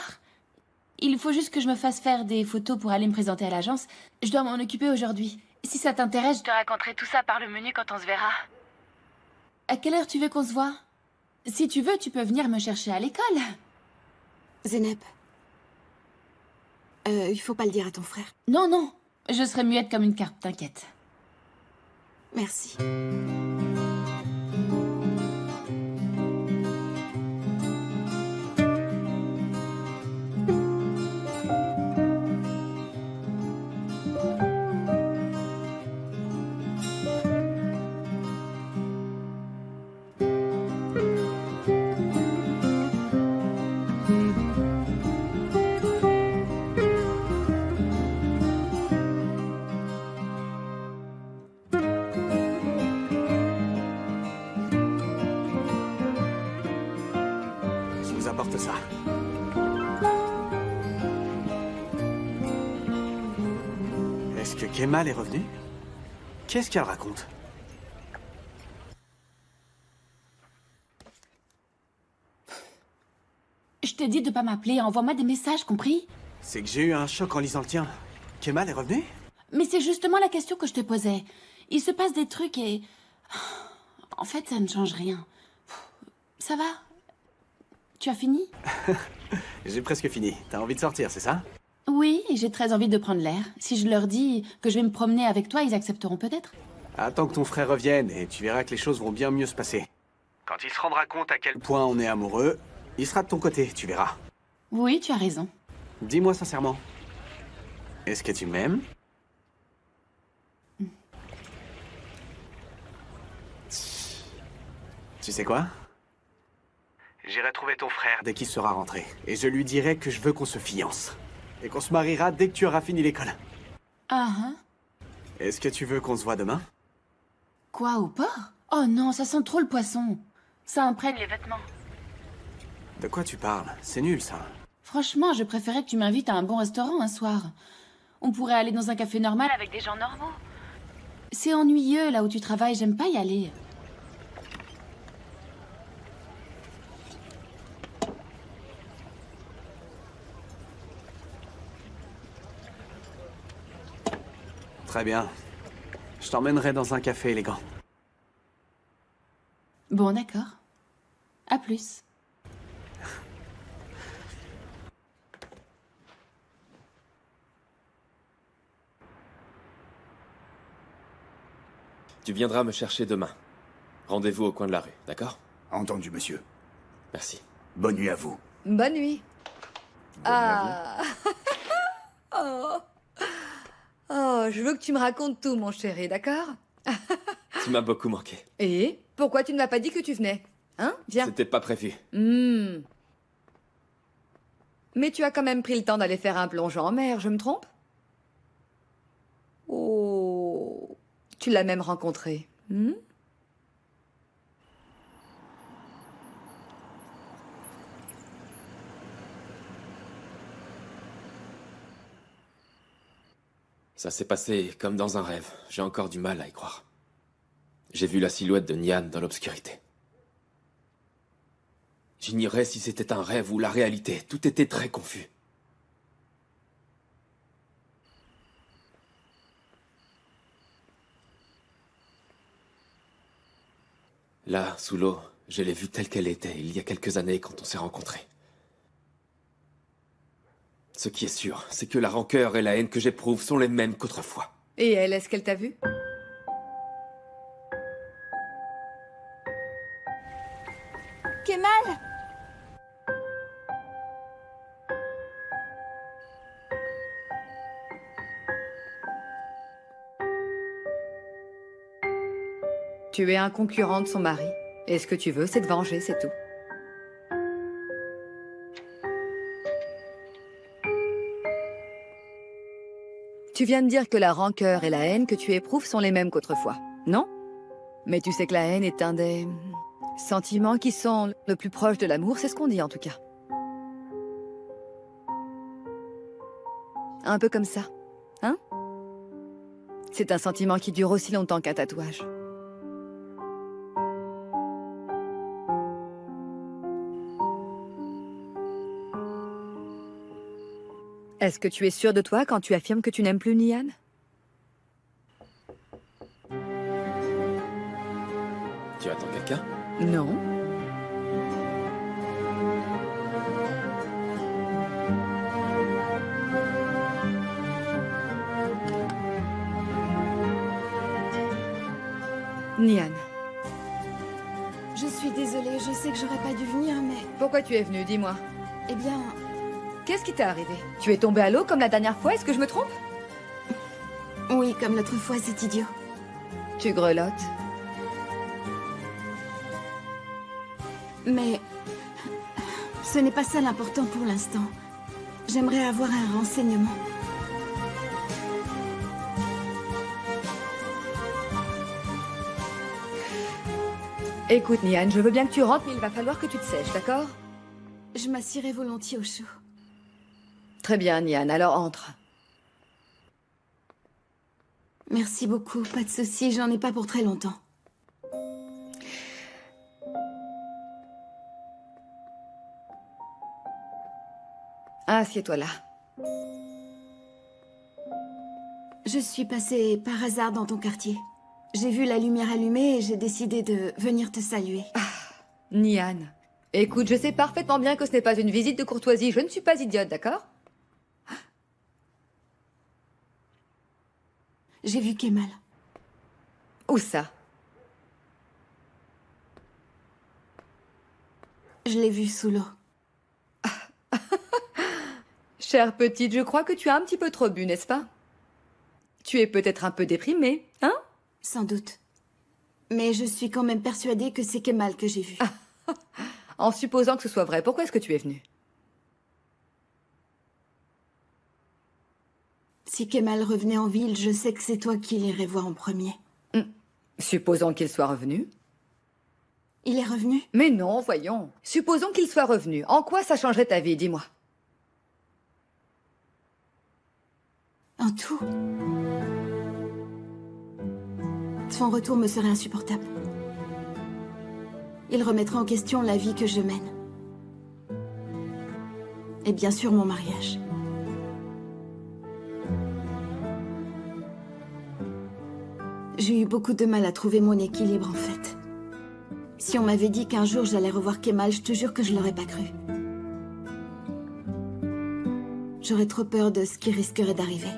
Il faut juste que je me fasse faire des photos pour aller me présenter à l'agence. Je dois m'en occuper aujourd'hui. Si ça t'intéresse, Je te raconterai tout ça par le menu quand on se verra. à quelle heure tu veux qu'on se voit? Si tu veux, tu peux venir me chercher à l'école. Zeynep. Il faut pas le dire à ton frère. Non, non. Je serai muette comme une carpe, t'inquiète. Merci. Que Kemal est revenu? Qu'est-ce qu'elle raconte? Je t'ai dit de pas m'appeler, envoie-moi des messages, compris? C'est que j'ai eu un choc en lisant le tien. Kemal est revenu? Mais c'est justement la question que je te posais. Il se passe des trucs et... En fait, ça ne change rien. Ça va? Tu as fini? J'ai presque fini. T'as envie de sortir, c'est ça? Oui, j'ai très envie de prendre l'air. Si je leur dis que je vais me promener avec toi, ils accepteront peut-être. Attends que ton frère revienne et tu verras que les choses vont bien mieux se passer. Quand il se rendra compte à quel point on est amoureux, il sera de ton côté, tu verras. Oui, tu as raison. Dis-moi sincèrement. Est-ce que tu m'aimes? Tu sais quoi? J'irai trouver ton frère dès qu'il sera rentré. Et je lui dirai que je veux qu'on se fiance. Et qu'on se mariera dès que tu auras fini l'école. Ah, hein? Est-ce que tu veux qu'on se voit demain? Quoi, au port? Oh non, ça sent trop le poisson. Ça imprègne les vêtements. De quoi tu parles? C'est nul, ça. Franchement, je préférais que tu m'invites à un bon restaurant un soir. On pourrait aller dans un café normal avec des gens normaux. C'est ennuyeux, là où tu travailles, j'aime pas y aller. Très bien. Je t'emmènerai dans un café élégant. Bon, d'accord. À plus. Tu viendras me chercher demain. Rendez-vous au coin de la rue, d'accord? Entendu, monsieur. Merci. Bonne nuit à vous. Bonne nuit. Ah. Oh. Oh, je veux que tu me racontes tout, mon chéri, d'accord? Tu m'as beaucoup manqué. Et pourquoi tu ne m'as pas dit que tu venais? Hein? Viens. C'était pas prévu. Mais tu as quand même pris le temps d'aller faire un plongeon en mer, je me trompe? Oh. Tu l'as même rencontré. Ça s'est passé comme dans un rêve. J'ai encore du mal à y croire. J'ai vu la silhouette de Nian dans l'obscurité. J'ignorais si c'était un rêve ou la réalité. Tout était très confus. Là, sous l'eau, je l'ai vue telle qu'elle était il y a quelques années quand on s'est rencontrés. Ce qui est sûr, c'est que la rancœur et la haine que j'éprouve sont les mêmes qu'autrefois. Et elle, est-ce qu'elle t'a vu? Kemal! Tu es un concurrent de son mari. Et ce que tu veux, c'est te venger, c'est tout. Tu viens de dire que la rancœur et la haine que tu éprouves sont les mêmes qu'autrefois, non? Mais tu sais que la haine est un des sentiments qui sont le plus proche de l'amour, c'est ce qu'on dit en tout cas. Un peu comme ça, hein? C'est un sentiment qui dure aussi longtemps qu'un tatouage. Est-ce que tu es sûre de toi quand tu affirmes que tu n'aimes plus Nian? Tu attends quelqu'un? Non. Nian. Je suis désolée, je sais que j'aurais pas dû venir, mais... Pourquoi tu es venue, dis-moi? Eh bien... Qu'est-ce qui t'est arrivé? Tu es tombée à l'eau comme la dernière fois, est-ce que je me trompe? Oui, comme l'autre fois, c'est idiot. Tu grelottes. Mais... ce n'est pas ça l'important pour l'instant. J'aimerais avoir un renseignement. Écoute, Nian, je veux bien que tu rentres, mais il va falloir que tu te sèches, d'accord? Je m'assierai volontiers au chaud. Très bien, Nian, alors entre. Merci beaucoup, pas de souci, j'en ai pas pour très longtemps. Assieds-toi là. Je suis passée par hasard dans ton quartier. J'ai vu la lumière allumée et j'ai décidé de venir te saluer. Nian, écoute, je sais parfaitement bien que ce n'est pas une visite de courtoisie. Je ne suis pas idiote, d'accord? J'ai vu Kemal. Où ça? Je l'ai vu sous l'eau. Chère petite, je crois que tu as un petit peu trop bu, n'est-ce pas? Tu es peut-être un peu déprimée, hein? Sans doute. Mais je suis quand même persuadée que c'est Kemal que j'ai vu. En supposant que ce soit vrai, pourquoi est-ce que tu es venue? Si Kemal revenait en ville, je sais que c'est toi qui l'irais voir en premier. Supposons qu'il soit revenu. Il est revenu? Mais non, voyons. Supposons qu'il soit revenu. En quoi ça changerait ta vie, dis-moi? En tout. Son retour me serait insupportable. Il remettrait en question la vie que je mène. Et bien sûr mon mariage. J'ai eu beaucoup de mal à trouver mon équilibre, en fait. Si on m'avait dit qu'un jour j'allais revoir Kemal, je te jure que je l'aurais pas cru. J'aurais trop peur de ce qui risquerait d'arriver.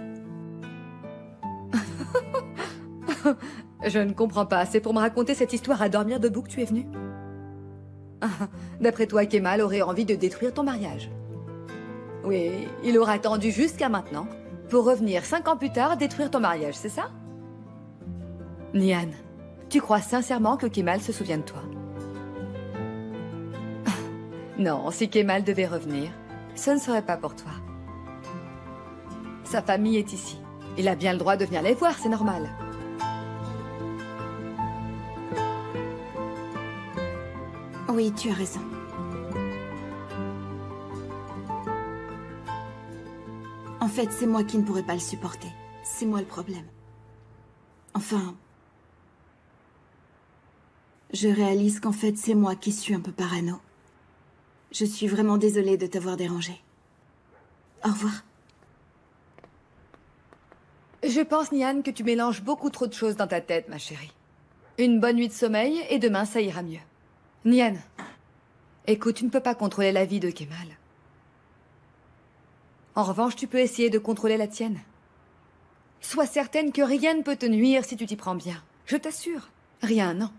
Je ne comprends pas. C'est pour me raconter cette histoire à dormir debout que tu es venue? D'après toi, Kemal aurait envie de détruire ton mariage. Oui, il aura attendu jusqu'à maintenant pour revenir 5 ans plus tard détruire ton mariage, c'est ça? Nian, tu crois sincèrement que Kemal se souvient de toi? Non, si Kemal devait revenir, ce ne serait pas pour toi. Sa famille est ici. Il a bien le droit de venir les voir, c'est normal. Oui, tu as raison. En fait, c'est moi qui ne pourrais pas le supporter. C'est moi le problème. Enfin... Je réalise qu'en fait, c'est moi qui suis un peu parano. Je suis vraiment désolée de t'avoir dérangé. Au revoir. Je pense, Nian, que tu mélanges beaucoup trop de choses dans ta tête, ma chérie. Une bonne nuit de sommeil et demain, ça ira mieux. Nian, écoute, tu ne peux pas contrôler la vie de Kemal. En revanche, tu peux essayer de contrôler la tienne. Sois certaine que rien ne peut te nuire si tu t'y prends bien. Je t'assure. Rien, non.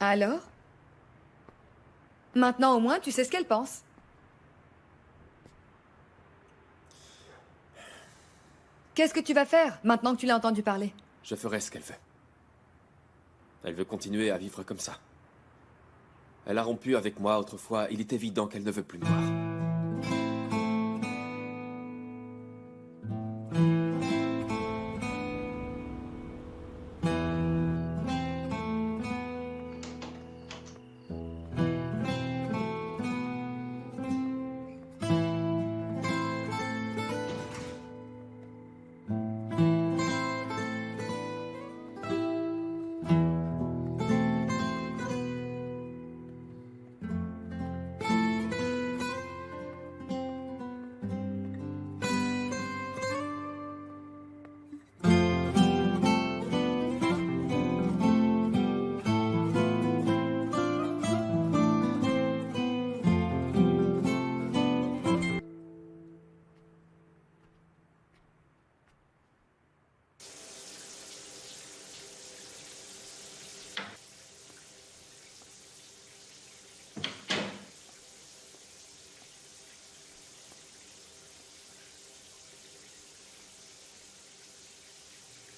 Alors? Maintenant, au moins, tu sais ce qu'elle pense. Qu'est-ce que tu vas faire, maintenant que tu l'as entendu parler? Je ferai ce qu'elle veut. Elle veut continuer à vivre comme ça. Elle a rompu avec moi autrefois. Il est évident qu'elle ne veut plus me voir.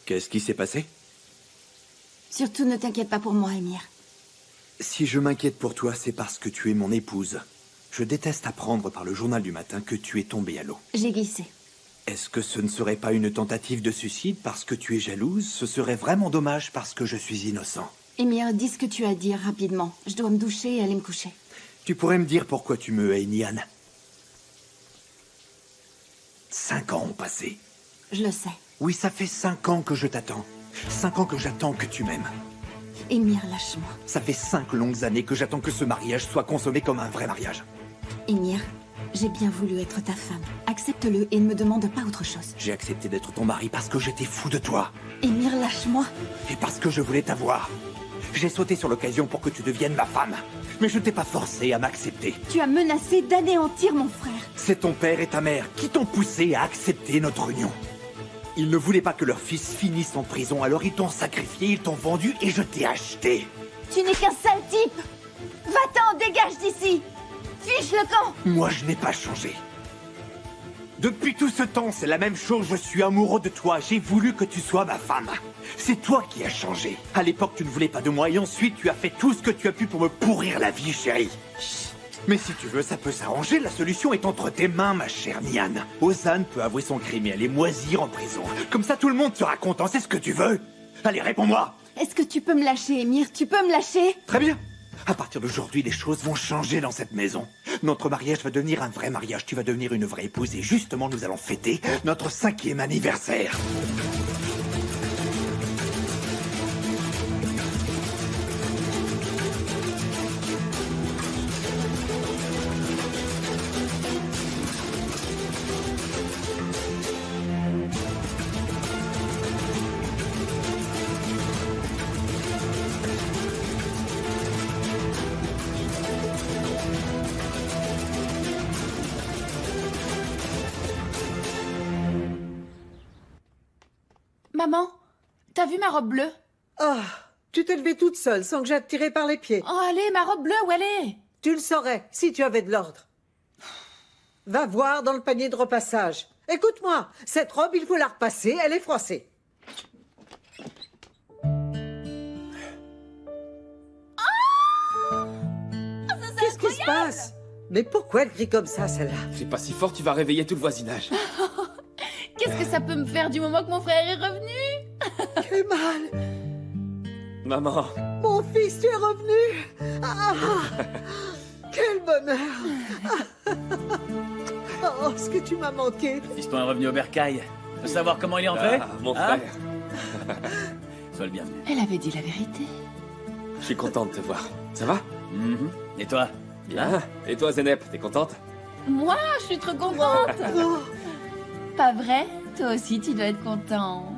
Qu'est-ce qui s'est passé? Surtout ne t'inquiète pas pour moi, Émir. Si je m'inquiète pour toi, c'est parce que tu es mon épouse. Je déteste apprendre par le journal du matin que tu es tombée à l'eau. J'ai glissé. Est-ce que ce ne serait pas une tentative de suicide parce que tu es jalouse? Ce serait vraiment dommage parce que je suis innocent. Émir, dis ce que tu as à dire rapidement. Je dois me doucher et aller me coucher. Tu pourrais me dire pourquoi tu me hais, Nian? 5 ans ont passé. Je le sais. Oui, ça fait 5 ans que je t'attends. 5 ans que j'attends que tu m'aimes. Émir, lâche-moi. Ça fait 5 longues années que j'attends que ce mariage soit consommé comme un vrai mariage. Émir, j'ai bien voulu être ta femme. Accepte-le et ne me demande pas autre chose. J'ai accepté d'être ton mari parce que j'étais fou de toi. Émir, lâche-moi. Et parce que je voulais t'avoir. J'ai sauté sur l'occasion pour que tu deviennes ma femme. Mais je t'ai pas forcé à m'accepter. Tu as menacé d'anéantir mon frère. C'est ton père et ta mère qui t'ont poussé à accepter notre union. Ils ne voulaient pas que leur fils finisse en prison, alors ils t'ont sacrifié, ils t'ont vendu et je t'ai acheté. Tu n'es qu'un sale type. Va-t'en, dégage d'ici. Fiche le camp. Moi, je n'ai pas changé. Depuis tout ce temps, c'est la même chose, je suis amoureux de toi, j'ai voulu que tu sois ma femme. C'est toi qui as changé. À l'époque, tu ne voulais pas de moi et ensuite, tu as fait tout ce que tu as pu pour me pourrir la vie, chérie. Chut. Mais si tu veux, ça peut s'arranger, la solution est entre tes mains, ma chère Nian. Ozan peut avouer son crime et aller moisir en prison. Comme ça, tout le monde sera content, c'est ce que tu veux. Allez, réponds-moi. Est-ce que tu peux me lâcher, Émir? Tu peux me lâcher? Très bien. À partir d'aujourd'hui, les choses vont changer dans cette maison. Notre mariage va devenir un vrai mariage. Tu vas devenir une vraie épouse et justement, nous allons fêter notre 5e anniversaire. Maman, t'as vu ma robe bleue? Ah, tu t'es levée toute seule sans que j'aie tiré par les pieds. Oh, allez, ma robe bleue, où elle est? Tu le saurais si tu avais de l'ordre. Va voir dans le panier de repassage. Écoute-moi, cette robe, il faut la repasser, elle est froissée. Qu'est-ce qui se passe? Mais pourquoi elle crie comme ça, celle-là? Fais pas si fort, tu vas réveiller tout le voisinage. Qu'est-ce que ça peut me faire du moment que mon frère est revenu? Kemal! Maman. Mon fils, tu es revenu! Ah, quel bonheur! Oh, ce que tu m'as manqué! Fiston est revenu au bercail. Tu veux savoir comment il est entré? Ah, mon Hein? frère. Sois le bienvenu. Elle avait dit la vérité. Je suis content de te voir. Ça va? Et toi? Bien. Et toi, Zenep, t'es contente? Moi, je suis trop contente. Pas vrai? Toi aussi, tu dois être content.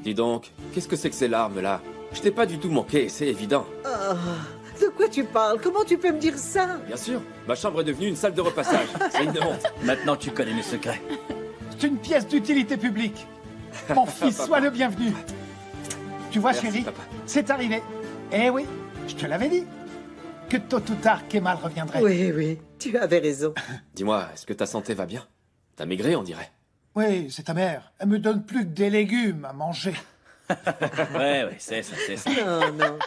Dis donc, qu'est-ce que c'est que ces larmes-là? Je t'ai pas du tout manqué, c'est évident. Ah, de quoi tu parles? Comment tu peux me dire ça? Bien sûr, ma chambre est devenue une salle de repassage. C'est une honte. Maintenant, tu connais mes secrets. C'est une pièce d'utilité publique. Mon fils, sois le bienvenu. Tu vois, Merci, chérie, papa. c'est arrivé. Eh oui, je te l'avais dit. Que tôt ou tard, Kemal reviendrait. Oui, oui, tu avais raison. Dis-moi, est-ce que ta santé va bien? T'as maigré, on dirait. Oui, c'est ta mère. Elle me donne plus que des légumes à manger. Ouais, c'est ça, c'est ça. Non, non.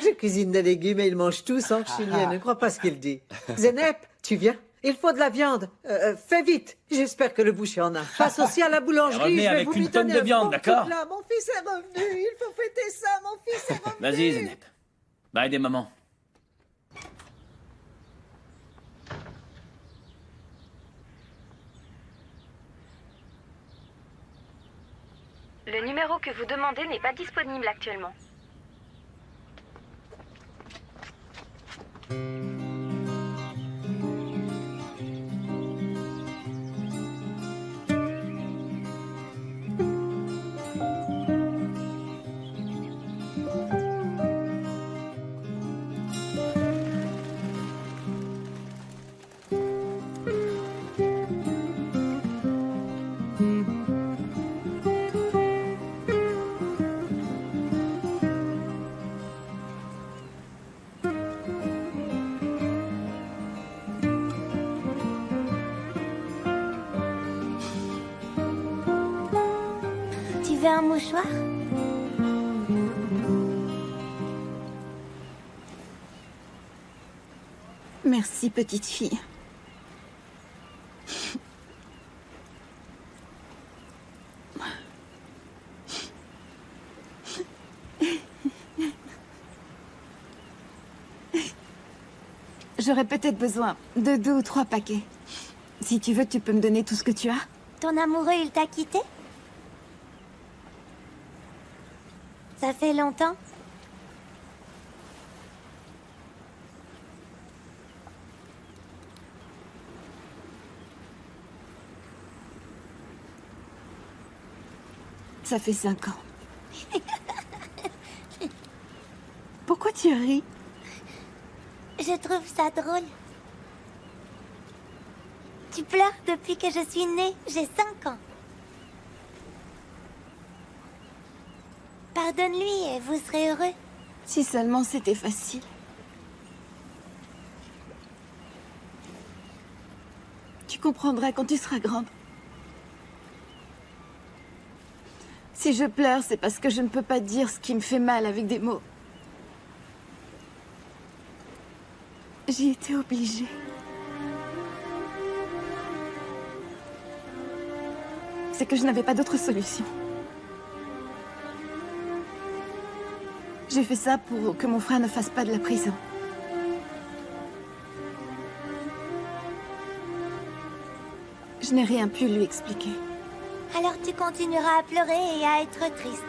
Je cuisine des légumes et ils mangent tout sans chigner. Ne crois pas ce qu'il dit. Zenep, tu viens? Il faut de la viande. Fais vite. J'espère que le boucher en a. Passe aussi à la boulangerie. Revenez Je vais avec vous une lui tonne donner de un viande, bon d'accord? coup de là. Mon fils est revenu. Il faut fêter ça. Mon fils est revenu. Vas-y, Zenep. Va aider maman. Le numéro que vous demandez n'est pas disponible actuellement. Tu veux un mouchoir? Merci, petite fille. J'aurais peut-être besoin de 2 ou 3 paquets. Si tu veux, tu peux me donner tout ce que tu as. Ton amoureux, il t'a quitté? Ça fait longtemps? Ça fait 5 ans. Pourquoi tu ris? Je trouve ça drôle. Tu pleures depuis que je suis née. J'ai 5 ans. Pardonne-lui et vous serez heureux. Si seulement c'était facile. Tu comprendras quand tu seras grande. Si je pleure, c'est parce que je ne peux pas dire ce qui me fait mal avec des mots. J'y étais obligée. C'est que je n'avais pas d'autre solution. J'ai fait ça pour que mon frère ne fasse pas de la prison. Je n'ai rien pu lui expliquer. Alors tu continueras à pleurer et à être triste.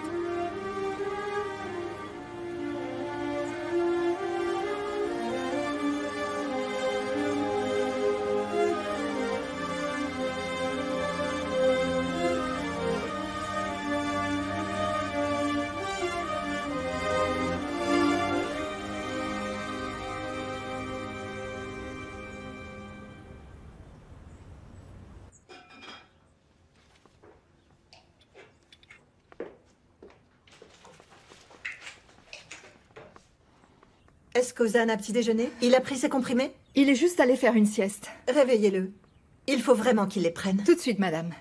Est-ce qu'Ozan a petit déjeuner? Il a pris ses comprimés? Il est juste allé faire une sieste. Réveillez-le. Il faut vraiment qu'il les prenne. Tout de suite, madame.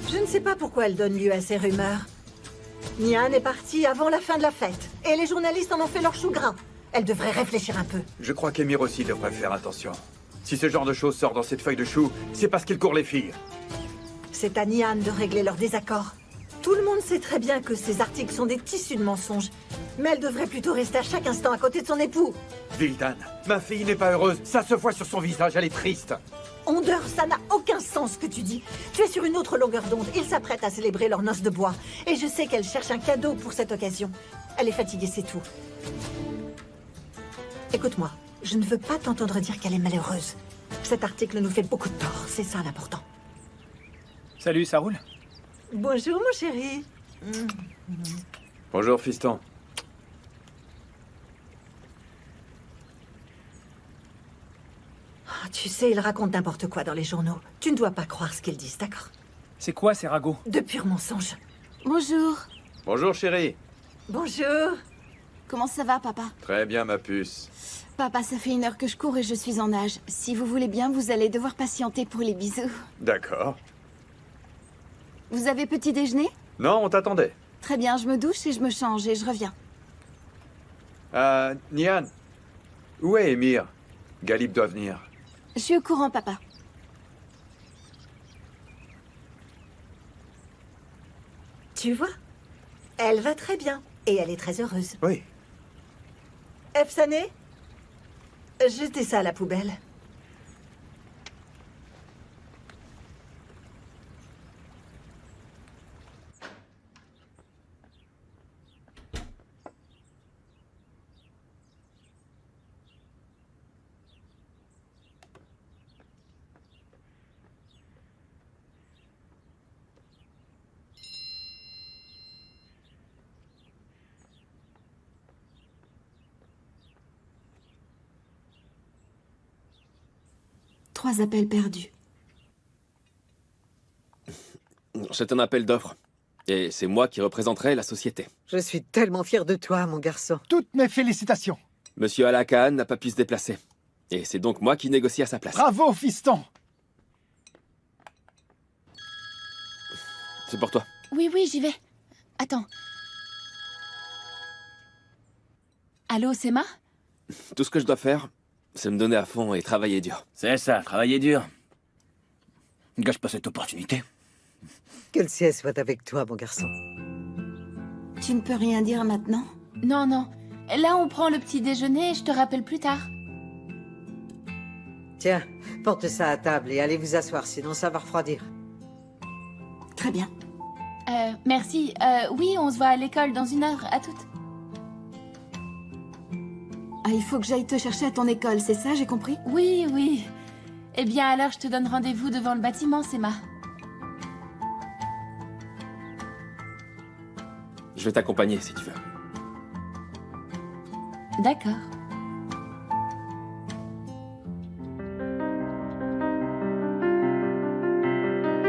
Je ne sais pas pourquoi elle donne lieu à ces rumeurs. Nian est partie avant la fin de la fête. Et les journalistes en ont fait leur chou gras. Elle devrait réfléchir un peu. Je crois qu'Emir aussi devrait faire attention. Si ce genre de choses sort dans cette feuille de chou, c'est parce qu'il court les filles. C'est à Nian de régler leurs désaccords. Tout le monde sait très bien que ces articles sont des tissus de mensonges. Mais elle devrait plutôt rester à chaque instant à côté de son époux. Vildan, ma fille n'est pas heureuse. Ça se voit sur son visage, elle est triste. Ondeur, ça n'a aucun sens ce que tu dis. Tu es sur une autre longueur d'onde. Ils s'apprêtent à célébrer leur noce de bois. Et je sais qu'elle cherche un cadeau pour cette occasion. Elle est fatiguée, c'est tout. Écoute-moi, je ne veux pas t'entendre dire qu'elle est malheureuse. Cet article nous fait beaucoup de tort, c'est ça l'important. Salut, ça roule? Bonjour, mon chéri. Bonjour, fiston. Oh, tu sais, ils racontent n'importe quoi dans les journaux. Tu ne dois pas croire ce qu'ils disent, d'accord? C'est quoi ces ragots? De purs mensonges. Bonjour. Bonjour, chérie. Bonjour. Comment ça va, papa? Très bien, ma puce. Papa, ça fait 1 heure que je cours et je suis en nage. Si vous voulez bien, vous allez devoir patienter pour les bisous. D'accord. Vous avez petit déjeuner? Non, on t'attendait. Très bien, je me douche et je me change et je reviens. Nian. Où est Emir? Galib doit venir. Je suis au courant, papa. Tu vois? Elle va très bien. Et elle est très heureuse. Oui. Efsané? Jetez ça à la poubelle. Trois appels perdus. C'est un appel d'offres. Et c'est moi qui représenterai la société. Je suis tellement fier de toi, mon garçon. Toutes mes félicitations. Monsieur Al-Khan n'a pas pu se déplacer. Et c'est donc moi qui négocie à sa place. Bravo, fiston! C'est pour toi. Oui, oui, j'y vais. Attends. Allô, c'est Ma? Tout ce que je dois faire, c'est me donner à fond et travailler dur. C'est ça, travailler dur. Ne gâche pas cette opportunité. Que le ciel soit avec toi, mon garçon. Tu ne peux rien dire maintenant? Non, non. Là, on prend le petit déjeuner et je te rappelle plus tard. Tiens, porte ça à table et allez vous asseoir, sinon ça va refroidir. Très bien. Merci. Oui, on se voit à l'école dans 1 heure. À toutes. Ah, il faut que j'aille te chercher à ton école, c'est ça, j'ai compris? Oui, oui. Eh bien, alors, je te donne rendez-vous devant le bâtiment, c'est Ma. Je vais t'accompagner si tu veux. D'accord.